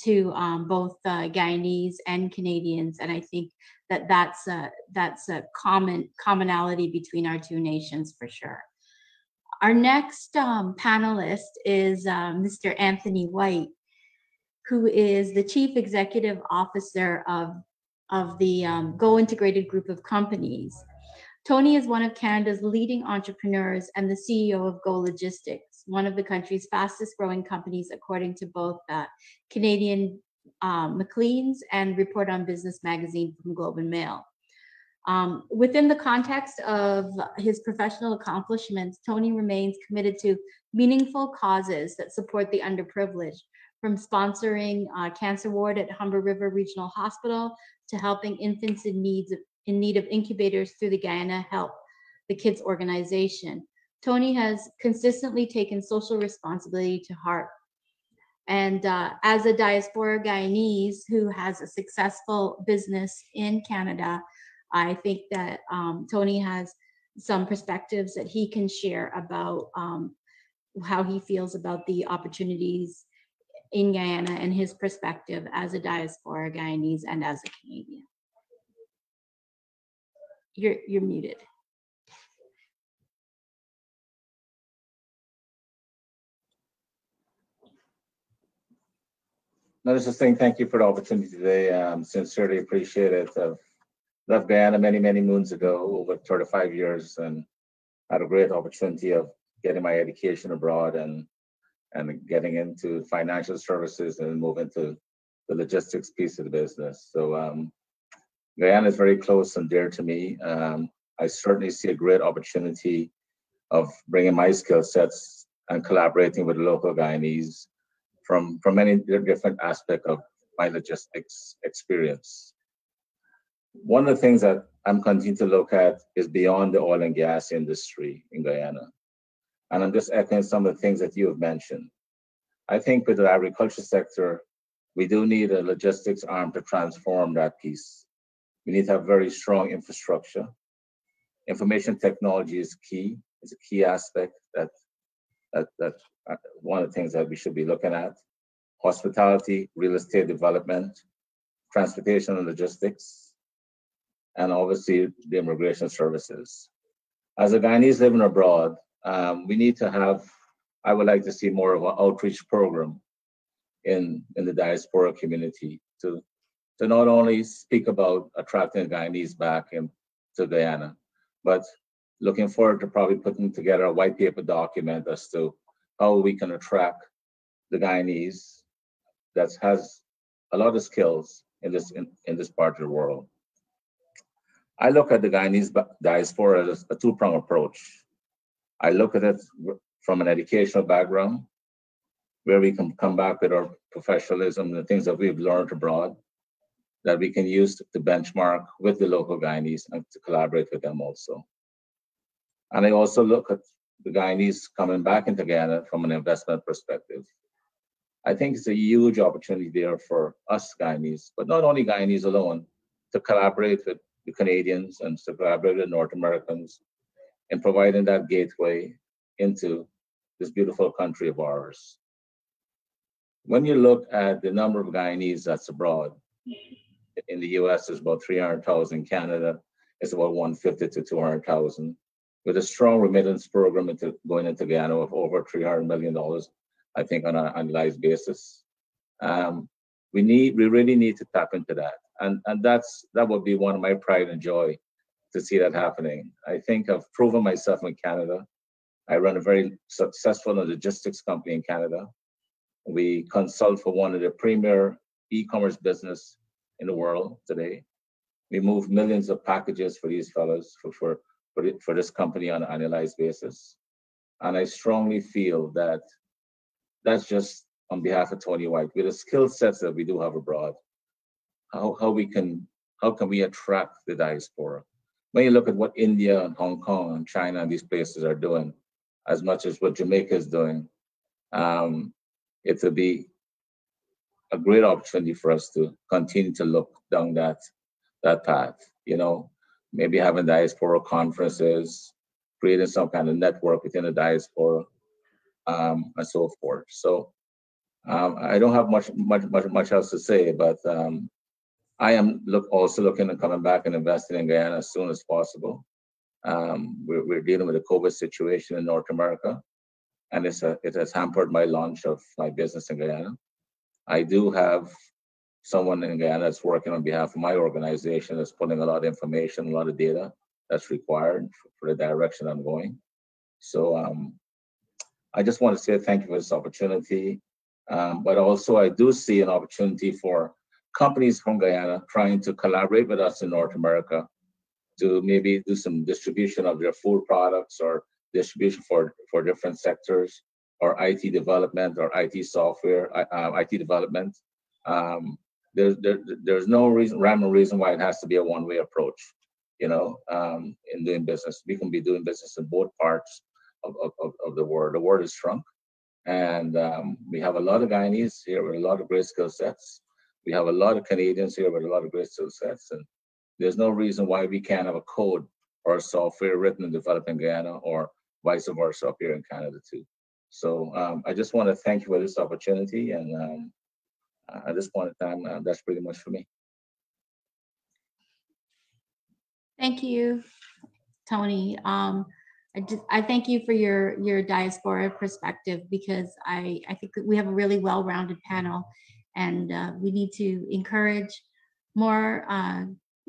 B: to both Guyanese and Canadians, and I think that's a commonality between our two nations for sure. Our next panelist is Mr. Anthony White, who is the Chief Executive Officer of the Go Integrated Group of Companies. Tony is one of Canada's leading entrepreneurs and the CEO of Go Logistics, one of the country's fastest growing companies, according to both Canadian Maclean's and Report on Business magazine from Globe and Mail. Within the context of his professional accomplishments, Tony remains committed to meaningful causes that support the underprivileged, from sponsoring cancer ward at Humber River Regional Hospital to helping infants in need of incubators through the Guyana Help the Kids organization. Tony has consistently taken social responsibility to heart. And as a diaspora Guyanese who has a successful business in Canada, I think that Tony has some perspectives that he can share about how he feels about the opportunities in Guyana and his perspective as a diaspora Guyanese and as a Canadian. You're muted.
D: Minister Singh, thank you for the opportunity today. Sincerely appreciate it. I've left Guyana many moons ago, over 35 years, and had a great opportunity of getting my education abroad and getting into financial services and move into the logistics piece of the business. So Guyana is very close and dear to me. I certainly see a great opportunity of bringing my skill sets and collaborating with the local Guyanese from many different aspects of my logistics experience. One of the things that I'm continuing to look at is beyond the oil and gas industry in Guyana. And I'm just echoing some of the things that you have mentioned. I think with the agriculture sector, we do need a logistics arm to transform that piece. We need to have very strong infrastructure. Information technology is key. It's a key aspect that one of the things that we should be looking at. Hospitality, real estate development, transportation and logistics, and obviously the immigration services. As a Guyanese living abroad, we need to have, I would like to see more of an outreach program in the diaspora community to not only speak about attracting Guyanese back into Guyana, but looking forward to probably putting together a white paper document as to how we can attract the Guyanese that has a lot of skills in this part of the world. I look at the Guyanese diaspora as a two-pronged approach. I look at it from an educational background, where we can come back with our professionalism and the things that we've learned abroad that we can use to benchmark with the local Guyanese and to collaborate with them also. And I also look at the Guyanese coming back into Guyana from an investment perspective. I think it's a huge opportunity there for us Guyanese, but not only Guyanese alone, to collaborate with the Canadians and to collaborate with North Americans in providing that gateway into this beautiful country of ours. When you look at the number of Guyanese that's abroad, in the US, there's about 300,000. Canada is about 150 to 200,000. With a strong remittance program going into Guyana of over $300 million, I think on an annualized basis. We really need to tap into that. And that would be one of my pride and joy to see that happening. I think I've proven myself in Canada. I run a very successful logistics company in Canada. We consult for one of the premier e-commerce business in the world today. We move millions of packages for these fellows for this company on an annualized basis. And I strongly feel that that's just on behalf of Tony White, with the skill sets that we do have abroad, how can we attract the diaspora? When you look at what India and Hong Kong and China and these places are doing, as much as what Jamaica is doing, it will be a great opportunity for us to continue to look down that path. You know, maybe having diaspora conferences, creating some kind of network within the diaspora, and so forth. So I don't have much else to say, but I am also looking at coming back and investing in Guyana as soon as possible. We're dealing with a COVID situation in North America, and it has hampered my launch of my business in Guyana. I do have someone in Guyana that's working on behalf of my organization that's putting a lot of information, a lot of data that's required for the direction I'm going. So I just want to say thank you for this opportunity. But also I do see an opportunity for companies from Guyana trying to collaborate with us in North America to maybe do some distribution of their food products or distribution for different sectors, or IT development or IT software, IT development. There's no rhyme or reason why it has to be a one-way approach, you know, in doing business. We can be doing business in both parts of the world. The world is shrunk, and we have a lot of Guyanese here with a lot of great skill sets. We have a lot of Canadians here with a lot of great skill sets, and there's no reason why we can't have a code or a software written and developed in Guyana, or vice versa up here in Canada too. So I just want to thank you for this opportunity, and at this point in time, that's pretty much for me.
B: Thank you, Tony. I thank you for your diaspora perspective, because I think that we have a really well-rounded panel, and we need to encourage more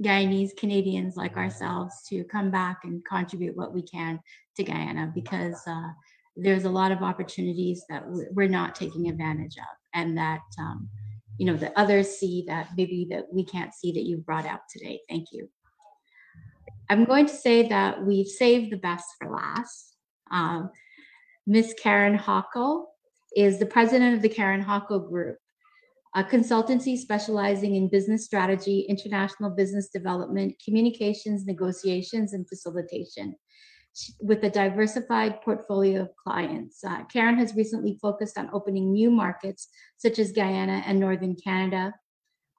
B: Guyanese Canadians like ourselves to come back and contribute what we can to Guyana, because there's a lot of opportunities that we're not taking advantage of, and that you know, that others see that maybe that we can't see, that you've brought out today. Thank you. I'm going to say that we've saved the best for last. Ms. Karen Hockel is the president of the Karen Hockel Group. a consultancy specializing in business strategy, international business development, communications, negotiations, and facilitation, with a diversified portfolio of clients. Karen has recently focused on opening new markets, such as Guyana and Northern Canada,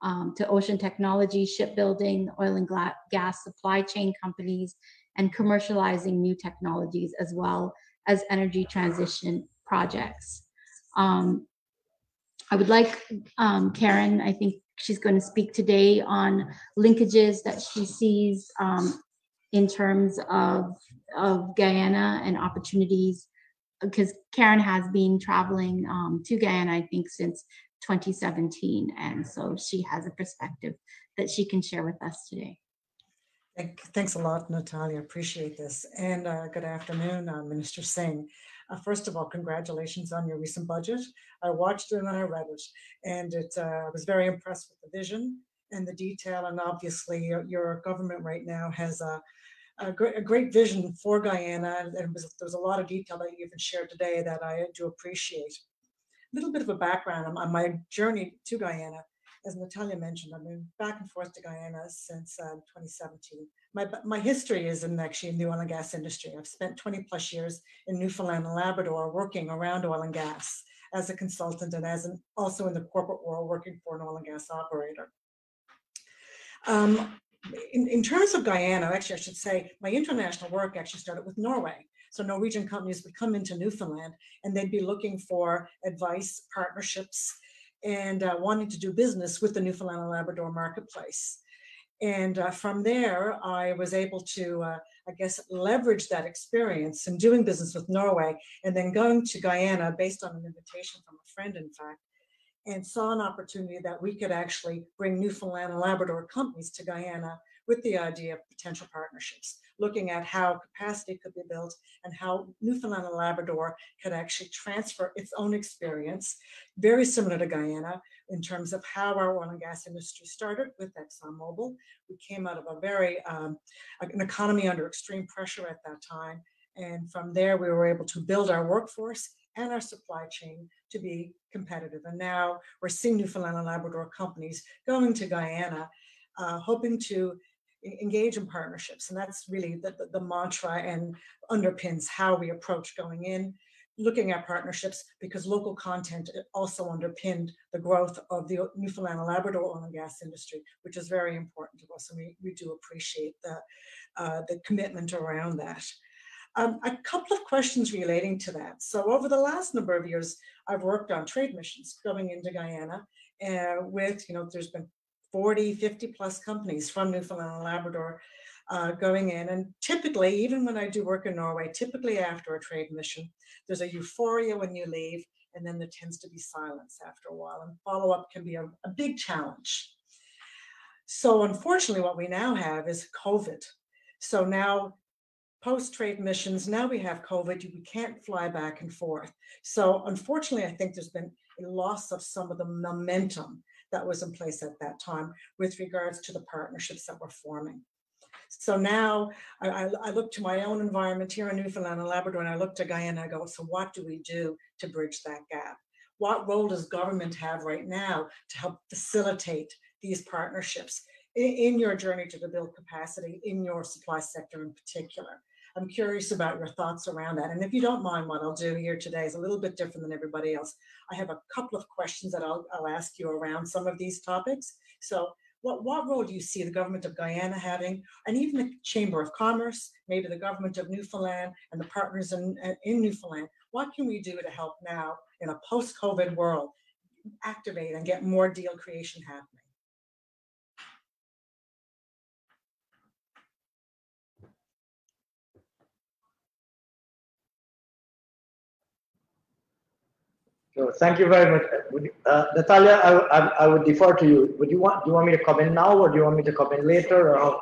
B: to ocean technology, shipbuilding, oil and gas supply chain companies, and commercializing new technologies, as well as energy transition projects. I would like Karen, I think she's going to speak today on linkages that she sees in terms of Guyana and opportunities, because Karen has been traveling to Guyana, I think, since 2017, and so she has a perspective that she can share with us today.
E: Thanks a lot, Natalia. Appreciate this. And good afternoon, Minister Singh. First of all, congratulations on your recent budget. I watched it and I read it, and I was very impressed with the vision and the detail. And obviously, your government right now has a great vision for Guyana. And there's a lot of detail that you even shared today that I do appreciate. A little bit of a background on my journey to Guyana. As Natalia mentioned, I've been back and forth to Guyana since 2017. My history is actually in the oil and gas industry. I've spent 20 plus years in Newfoundland and Labrador working around oil and gas as a consultant, and also in the corporate world working for an oil and gas operator. In terms of Guyana, actually I should say my international work actually started with Norway. So Norwegian companies would come into Newfoundland and they'd be looking for advice, partnerships, and wanting to do business with the Newfoundland and Labrador marketplace. And from there, I was able to, I guess, leverage that experience in doing business with Norway, and then going to Guyana based on an invitation from a friend, in fact, and saw an opportunity that we could actually bring Newfoundland and Labrador companies to Guyana with the idea of potential partnerships, looking at how capacity could be built and how Newfoundland and Labrador could actually transfer its own experience, very similar to Guyana, in terms of how our oil and gas industry started with ExxonMobil. We came out of a very, an economy under extreme pressure at that time. And from there, we were able to build our workforce and our supply chain to be competitive. And now we're seeing Newfoundland and Labrador companies going to Guyana, hoping to engage in partnerships. And that's really the mantra and underpins how we approach going in, looking at partnerships, because local content also underpinned the growth of the Newfoundland and Labrador oil and gas industry, which is very important to us. And we do appreciate the commitment around that. A couple of questions relating to that. So over the last number of years, I've worked on trade missions going into Guyana with, there's been 40, 50 plus companies from Newfoundland and Labrador going in. And typically, even when I do work in Norway, typically after a trade mission, there's a euphoria when you leave, and then there tends to be silence after a while. And follow-up can be a big challenge. So unfortunately, what we now have is COVID. So now, post-trade missions, now we have COVID, we can't fly back and forth. So unfortunately, I think there's been a loss of some of the momentum that was in place at that time with regards to the partnerships that we're forming. So now I look to my own environment here in Newfoundland and Labrador, and I look to Guyana, I go, so what do we do to bridge that gap? What role does government have right now to help facilitate these partnerships in your journey to build capacity in your supply sector in particular? I'm curious about your thoughts around that. And if you don't mind, what I'll do here today is a little bit different than everybody else. I have a couple of questions that I'll ask you around some of these topics. So what role do you see the government of Guyana having, and even the Chamber of Commerce, maybe the government of Newfoundland and the partners in Newfoundland? What can we do to help now in a post-COVID world activate and get more deal creation happening?
A: Sure. Thank you very much. Natalia, I would defer to you. Do you want me to come in now, or do you want me to come in later? Or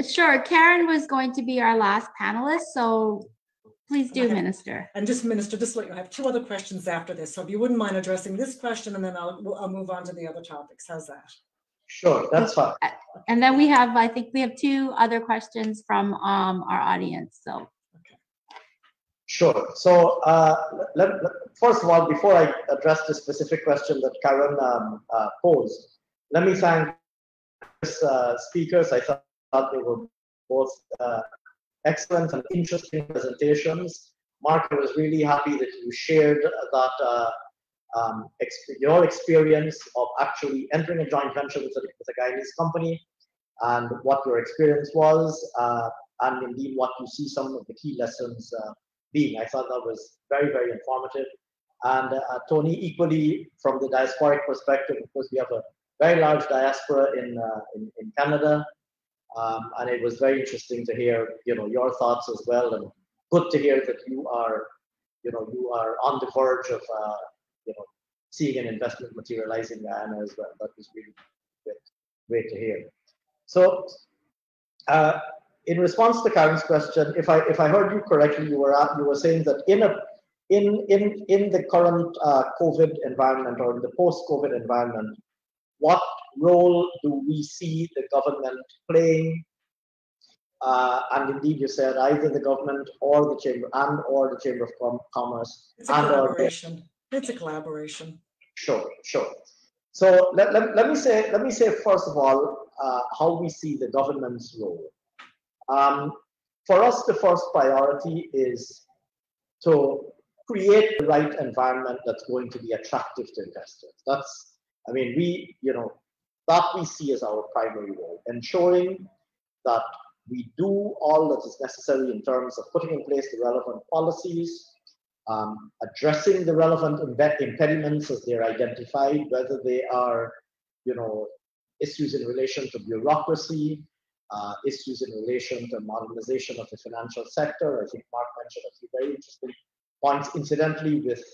B: Sure. Karen was going to be our last panelist, so please do, Minister.
E: And just, Minister, just let you know, I have two other questions after this. So if you wouldn't mind addressing this question, and then I'll move on to the other topics. How's that?
A: Sure, that's fine.
B: And then I think we have two other questions from our audience. So.
A: Sure. So first of all, before I address the specific question that Karen posed, let me thank speakers. I thought they were both excellent and interesting presentations. Mark, I was really happy that you shared that your experience of actually entering a joint venture with a Guyanese company and what your experience was, and indeed what you see some of the key lessons being. I thought that was very, very informative. And Tony, equally from the diasporic perspective, of course, we have a very large diaspora in Canada, and it was very interesting to hear, your thoughts as well, and good to hear that you are on the verge of, seeing an investment materialize in Guyana as well. That was really great to hear. So, in response to Karen's question, if I heard you correctly, you were saying that in the current COVID environment or in the post-COVID environment, what role do we see the government playing? And indeed, you said either the government or the chamber or the Chamber of Commerce.
E: It's a collaboration. It's a collaboration.
A: Sure. So let me say first of all how we see the government's role. For us, the first priority is to create the right environment that's going to be attractive to investors. That we see as our primary role, ensuring that we do all that is necessary in terms of putting in place the relevant policies, addressing the relevant impediments as they're identified, whether they are, issues in relation to bureaucracy, issues in relation to modernization of the financial sector. I think Mark mentioned a few very interesting points, incidentally, with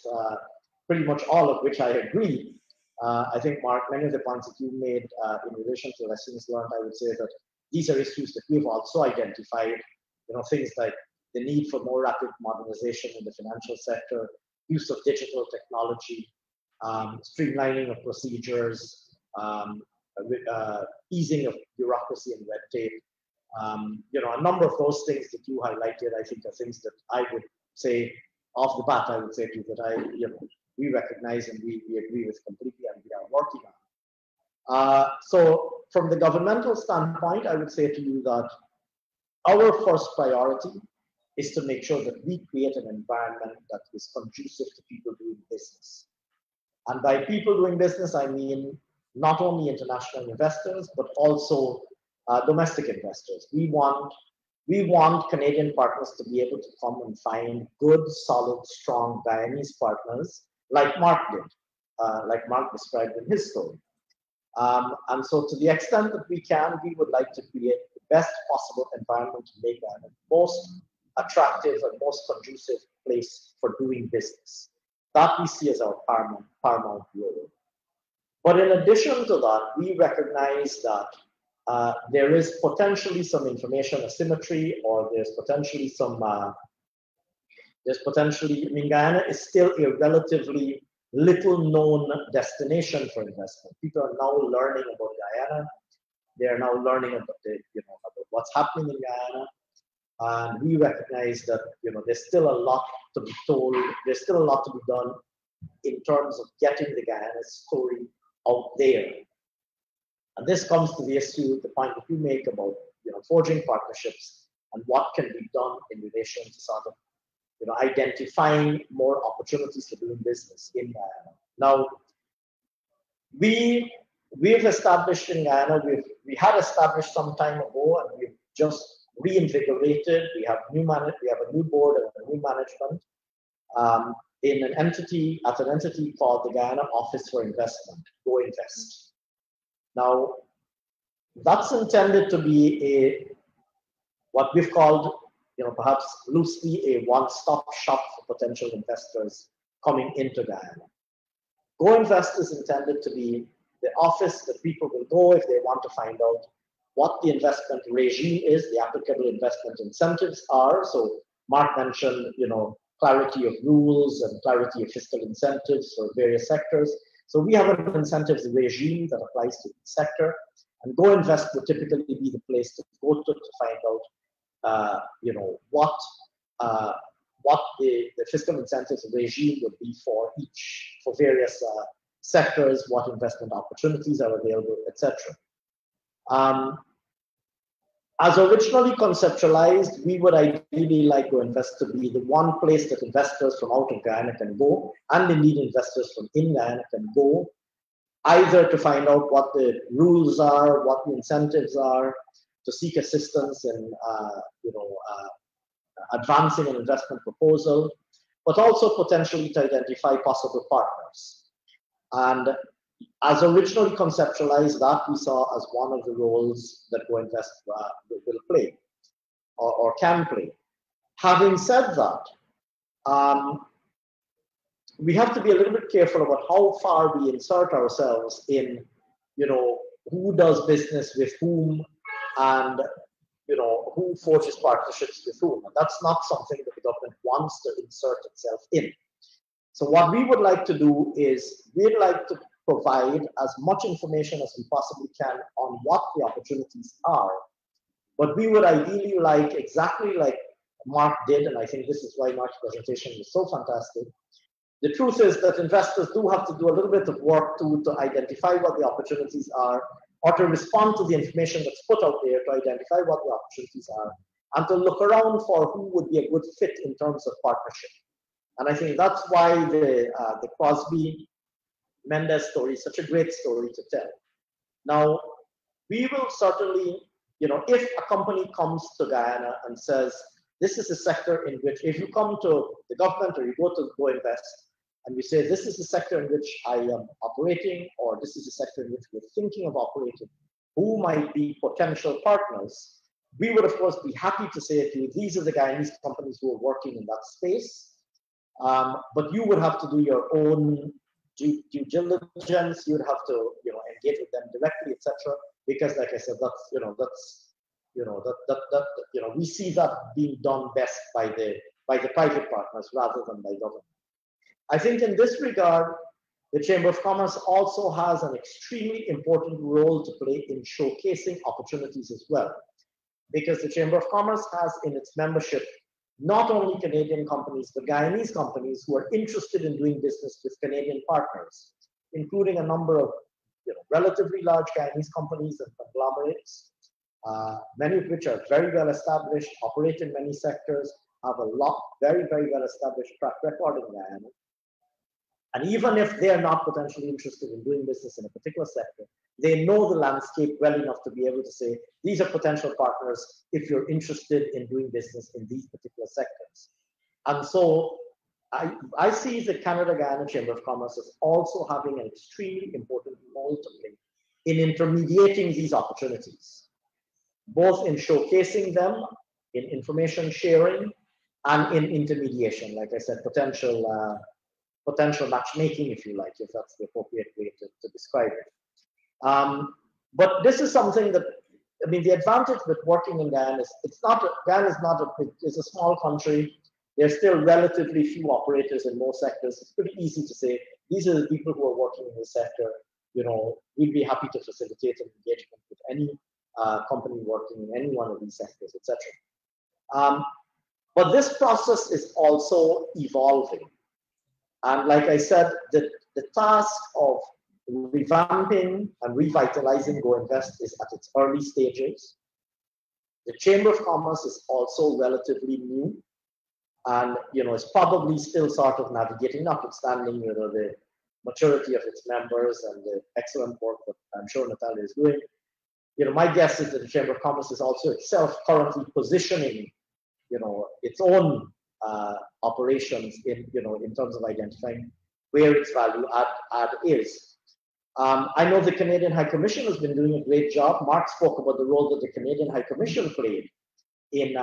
A: pretty much all of which I agree. I think, Mark, many of the points that you made in relation to lessons learned, I would say that these are issues that we've also identified, things like the need for more rapid modernization in the financial sector, use of digital technology, streamlining of procedures, easing of bureaucracy and red tape. A number of those things that you highlighted, I think, are things that I would say off the bat, I would say to you that we recognize and we agree with completely, and we are working on. So from the governmental standpoint, I would say to you that our first priority is to make sure that we create an environment that is conducive to people doing business. And by people doing business, I mean not only international investors, but also domestic investors. We want Canadian partners to be able to come and find good, solid, strong Guyanese partners, like Mark did, like Mark described in his story. And so to the extent that we can, we would like to create the best possible environment to make Guyana the most attractive and most conducive place for doing business. That we see as our paramount role. But in addition to that, we recognize that there is potentially some information asymmetry, or there's potentially Guyana is still a relatively little known destination for investment. People are now learning about Guyana. They are now learning about about what's happening in Guyana. And we recognize that there's still a lot to be told. There's still a lot to be done in terms of getting the Guyana story out there. And this comes to the point that you make about forging partnerships and what can be done in relation to sort of identifying more opportunities for doing business in Guyana. Now, we've established in Guyana, we had established some time ago, and we've just reinvigorated. We have a new board and a new management in an entity called the Guyana Office for Investment, Go Invest. Now, that's intended to be what we've called, perhaps loosely, a one-stop shop for potential investors coming into Guyana. Go Invest is intended to be the office that people will go if they want to find out what the investment regime is, the applicable investment incentives are. So Mark mentioned, clarity of rules and clarity of fiscal incentives for various sectors. So we have an incentives regime that applies to each sector, and Go Invest would typically be the place to go to find out, what the fiscal incentives regime would be for various sectors, what investment opportunities are available, etc. As originally conceptualized, we would ideally like GoInvest to be the one place that investors from out of Guyana can go, and indeed investors from in Guyana can go, either to find out what the rules are, what the incentives are, to seek assistance in advancing an investment proposal, but also potentially to identify possible partners. And as originally conceptualized, that we saw as one of the roles that GoInvest will play or can play. Having said that, we have to be a little bit careful about how far we insert ourselves in, who does business with whom and, who forges partnerships with whom. And that's not something that the government wants to insert itself in. So what we would like to do is we'd like to provide as much information as we possibly can on what the opportunities are. But we would ideally like, exactly like Mark did, and I think this is why Mark's presentation was so fantastic. The truth is that investors do have to do a little bit of work to identify what the opportunities are, or to respond to the information that's put out there to identify what the opportunities are, and to look around for who would be a good fit in terms of partnership. And I think that's why the Crosby Mendez story is such a great story to tell. Now, we will certainly, if a company comes to Guyana and says, this is a sector in which, if you come to the government or you go to GoInvest and you say, this is the sector in which I am operating, or this is the sector in which we're thinking of operating, who might be potential partners, we would, of course, be happy to say to you, these are the Guyanese companies who are working in that space. But you would have to do your own due diligence. You'd have to, engage with them directly, etc. Because, like I said, we see that being done best by the private partners rather than by government. I think in this regard, the Chamber of Commerce also has an extremely important role to play in showcasing opportunities as well, because the Chamber of Commerce has in its membership not only Canadian companies, but Guyanese companies who are interested in doing business with Canadian partners, including a number of relatively large Guyanese companies and conglomerates, many of which are very well established, operate in many sectors, have a very, very well established track record in Guyana. And even if they're not potentially interested in doing business in a particular sector, they know the landscape well enough to be able to say, these are potential partners if you're interested in doing business in these particular sectors. And so I see the Canada-Guyana Chamber of Commerce as also having an extremely important role to play in intermediating these opportunities, both in showcasing them, in information sharing, and in intermediation, like I said, potential matchmaking, if you like, if that's the appropriate way to describe it. But this is something that, the advantage with working in Guyana is, Guyana is a small country. There's still relatively few operators in most sectors. It's pretty easy to say, these are the people who are working in this sector. We'd be happy to facilitate an engagement with any company working in any one of these sectors, etc. But this process is also evolving. And like I said, the task of revamping and revitalizing GoInvest is at its early stages. The Chamber of Commerce is also relatively new and, is probably still sort of navigating, notwithstanding, the maturity of its members and the excellent work that I'm sure Natalia is doing. My guess is that the Chamber of Commerce is also itself currently positioning, its own operations in terms of identifying where its value add is. I know the Canadian High Commission has been doing a great job. Mark spoke about the role that the Canadian High Commission played in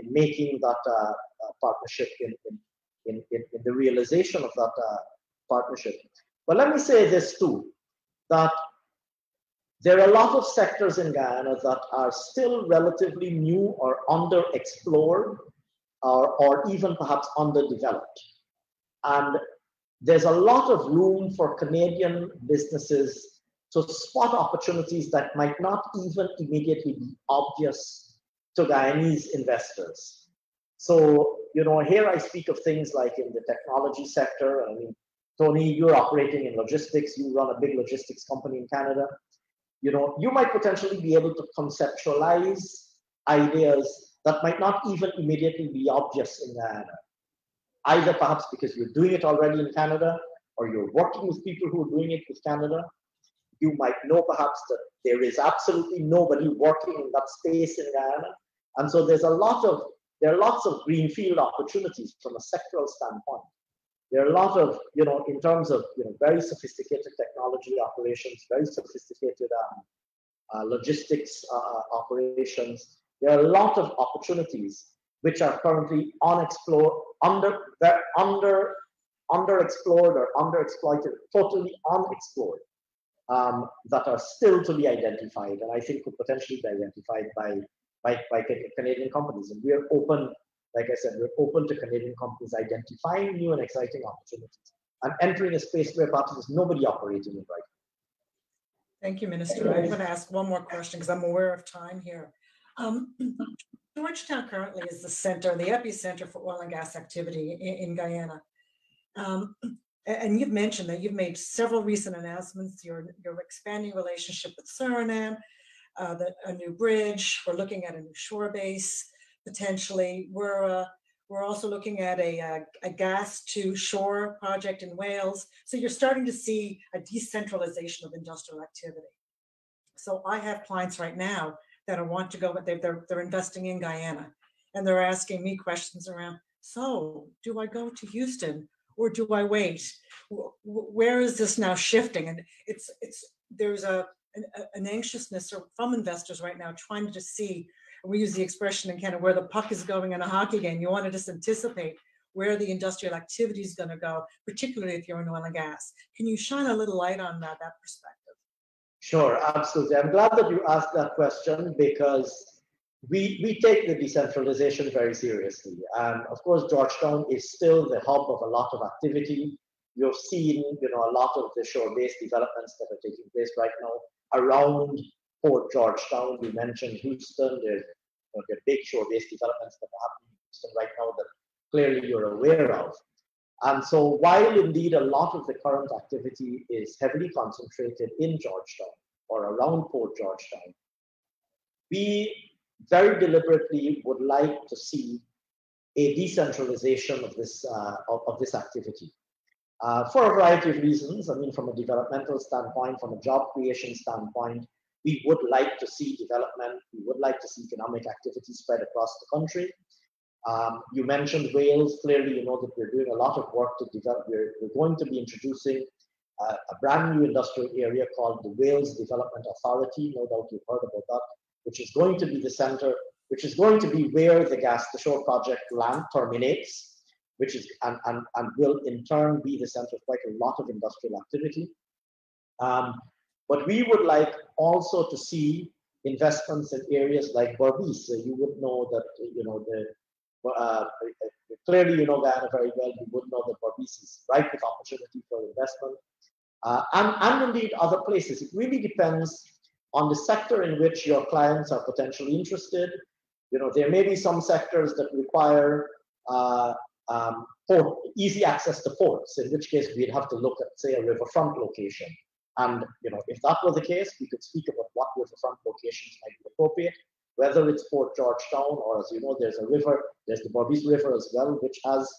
A: making that partnership, in the realization of that partnership. But let me say this too, that there are a lot of sectors in Guyana that are still relatively new or underexplored, or even perhaps underdeveloped. And there's a lot of room for Canadian businesses to spot opportunities that might not even immediately be obvious to Guyanese investors. So, here I speak of things like in the technology sector. I mean, Tony, you're operating in logistics. You run a big logistics company in Canada. You might potentially be able to conceptualize ideas that might not even immediately be obvious in Guyana. Either perhaps because you're doing it already in Canada, or you're working with people who are doing it with Canada. You might know perhaps that there is absolutely nobody working in that space in Guyana. And so there are lots of greenfield opportunities from a sectoral standpoint. There are a lot of, in terms of, very sophisticated technology operations, very sophisticated logistics operations. There are a lot of opportunities which are currently unexplored, underexplored or underexploited, totally unexplored, that are still to be identified, and I think could potentially be identified by Canadian companies. And we are open, like I said, we're open to Canadian companies identifying new and exciting opportunities and entering a space where perhaps there's nobody operating in right now.
E: Thank you, Minister. I'm going to ask one more question because I'm aware of time here. Georgetown currently is the center, the epicenter for oil and gas activity in Guyana. And you've mentioned that you've made several recent announcements. You're expanding relationship with Suriname, a new bridge. We're looking at a new shore base potentially. We're also looking at a gas to shore project in Wales. So you're starting to see a decentralization of industrial activity. So I have clients right now that want to go, but they're investing in Guyana, and they're asking me questions around, so do I go to Houston or do I wait? Where is this now shifting? And there's an anxiousness from investors right now trying to see, we use the expression in Canada, where the puck is going in a hockey game. You want to just anticipate where the industrial activity is going to go, particularly if you're in oil and gas. Can you shine a little light on that perspective?
A: Sure, absolutely. I'm glad that you asked that question, because we take the decentralization very seriously. And of course, Georgetown is still the hub of a lot of activity. You've seen, a lot of the shore-based developments that are taking place right now around Port Georgetown. We mentioned Houston. There are big shore-based developments that are happening in Houston right now that clearly you're aware of. And so while indeed a lot of the current activity is heavily concentrated in Georgetown or around Port Georgetown, we very deliberately would like to see a decentralization of this activity for a variety of reasons. I mean, from a developmental standpoint, from a job creation standpoint, we would like to see development. We would like to see economic activity spread across the country. You mentioned Wales. Clearly, you know that we're doing a lot of work to develop. We're going to be introducing a brand new industrial area called the Wales Development Authority. No doubt you've heard about that, which is going to be the center, which is going to be where the gas to shore project land terminates, which is and will in turn be the center of quite a lot of industrial activity. But we would like also to see investments in areas like Berbice. You would know that clearly you know Guyana very well. You would know that Berbice is ripe with opportunity for investment, and indeed other places. It really depends on the sector in which your clients are potentially interested. There may be some sectors that require easy access to ports, in which case we'd have to look at, say, a riverfront location. And if that were the case, we could speak about what riverfront locations might be appropriate, whether it's Port Georgetown or, as you know, there's a river, there's the Berbice River as well, which has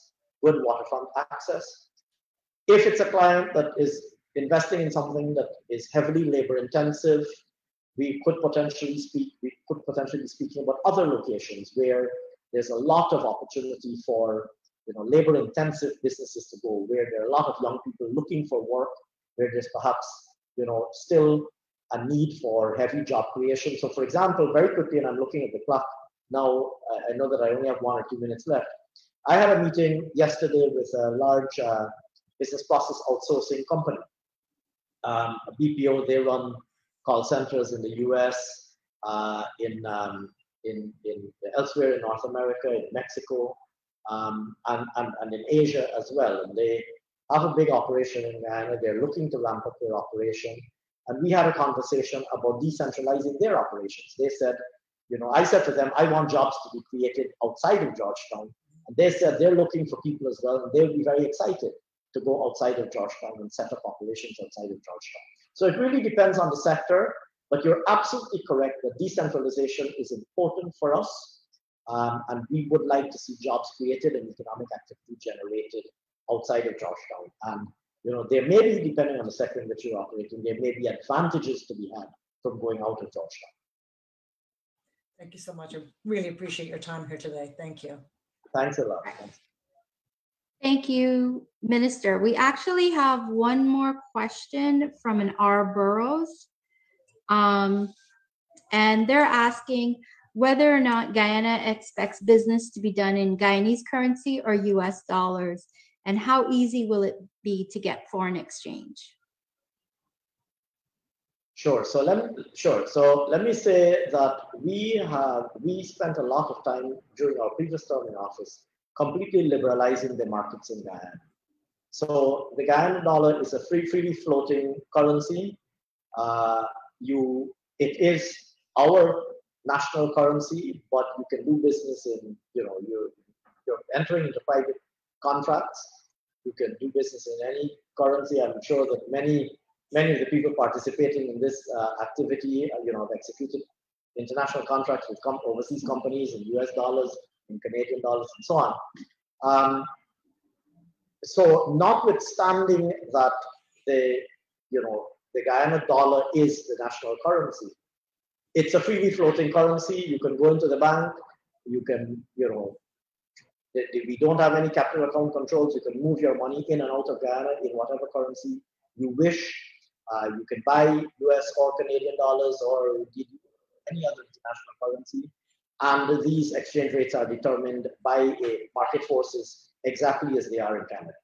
A: good waterfront access. If it's a client that is investing in something that is heavily labor intensive, we could potentially be speaking about other locations where there's a lot of opportunity for labor intensive businesses to go, where there are a lot of young people looking for work, where there's perhaps still a need for heavy job creation. So for example, very quickly, and I'm looking at the clock now, I know that I only have 1 or 2 minutes left. I had a meeting yesterday with a large business process outsourcing company, a BPO. They run call centers in the US, in elsewhere in North America, in Mexico, and in Asia as well. And they have a big operation in Guyana. They're looking to ramp up their operation. And we had a conversation about decentralizing their operations. They said, I said to them, I want jobs to be created outside of Georgetown. And they said they're looking for people as well, and they'll be very excited to go outside of Georgetown and set up operations outside of Georgetown. So it really depends on the sector, but you're absolutely correct that decentralization is important for us. And we would like to see jobs created and economic activity generated outside of Georgetown. And there may be, depending on the sector in which you're operating, there may be advantages to be had from going out of Georgetown.
E: Thank you so much. I really appreciate your time here today. Thank you.
A: Thanks a lot. Thanks.
B: Thank you, Minister. We actually have one more question from an R. Burrows. And they're asking whether or not Guyana expects business to be done in Guyanese currency or US dollars, and how easy will it be to get foreign exchange?
A: Sure. So let me say that we spent a lot of time during our previous term in office completely liberalizing the markets in Guyana. So the Guyana dollar is a freely floating currency. It is our national currency, but you can do business in, you're entering into private contracts. You can do business in any currency. I'm sure that many of the people participating in this activity, have executed international contracts with overseas companies in US dollars, in Canadian dollars, and so on. So notwithstanding that the Guyana dollar is the national currency, it's a freely floating currency. You can go into the bank. You can, we don't have any capital account controls. You can move your money in and out of Guyana in whatever currency you wish. You can buy US or Canadian dollars or any other international currency. And these exchange rates are determined by market forces exactly as they are in Canada.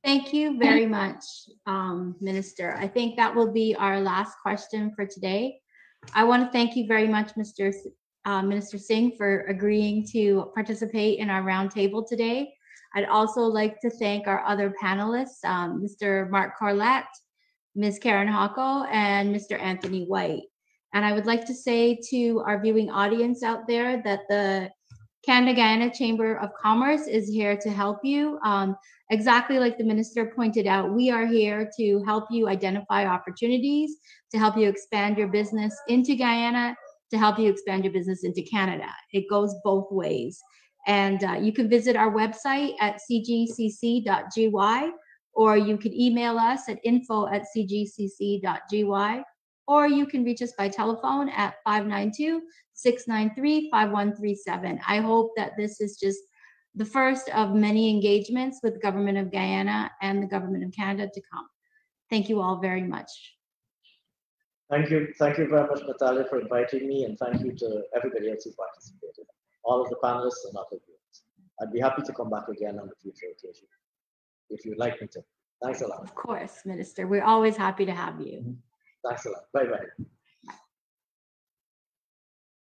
B: Thank you very much, Minister. I think that will be our last question for today. I want to thank you very much, Minister Singh, for agreeing to participate in our roundtable today. I'd also like to thank our other panelists, Mr. Mark Corlett, Ms. Karen Hocko, and Mr. Anthony White. And I would like to say to our viewing audience out there that the Canada-Guyana Chamber of Commerce is here to help you. Exactly like the minister pointed out, we are here to help you identify opportunities, to help you expand your business into Guyana, to help you expand your business into Canada. It goes both ways. And you can visit our website at cgcc.gy, or you can email us at info@cgcc.gy, or you can reach us by telephone at 592-693-5137. I hope that this is just the first of many engagements with the Government of Guyana and the Government of Canada to come. Thank you all very much.
A: Thank you very much, Natalia, for inviting me, and thank you to everybody else who participated, all of the panelists and other viewers. I'd be happy to come back again on a future occasion, if you'd like me to. Thanks a lot.
B: Of course, Minister. We're always happy to have you.
A: Thanks a lot. Bye-bye.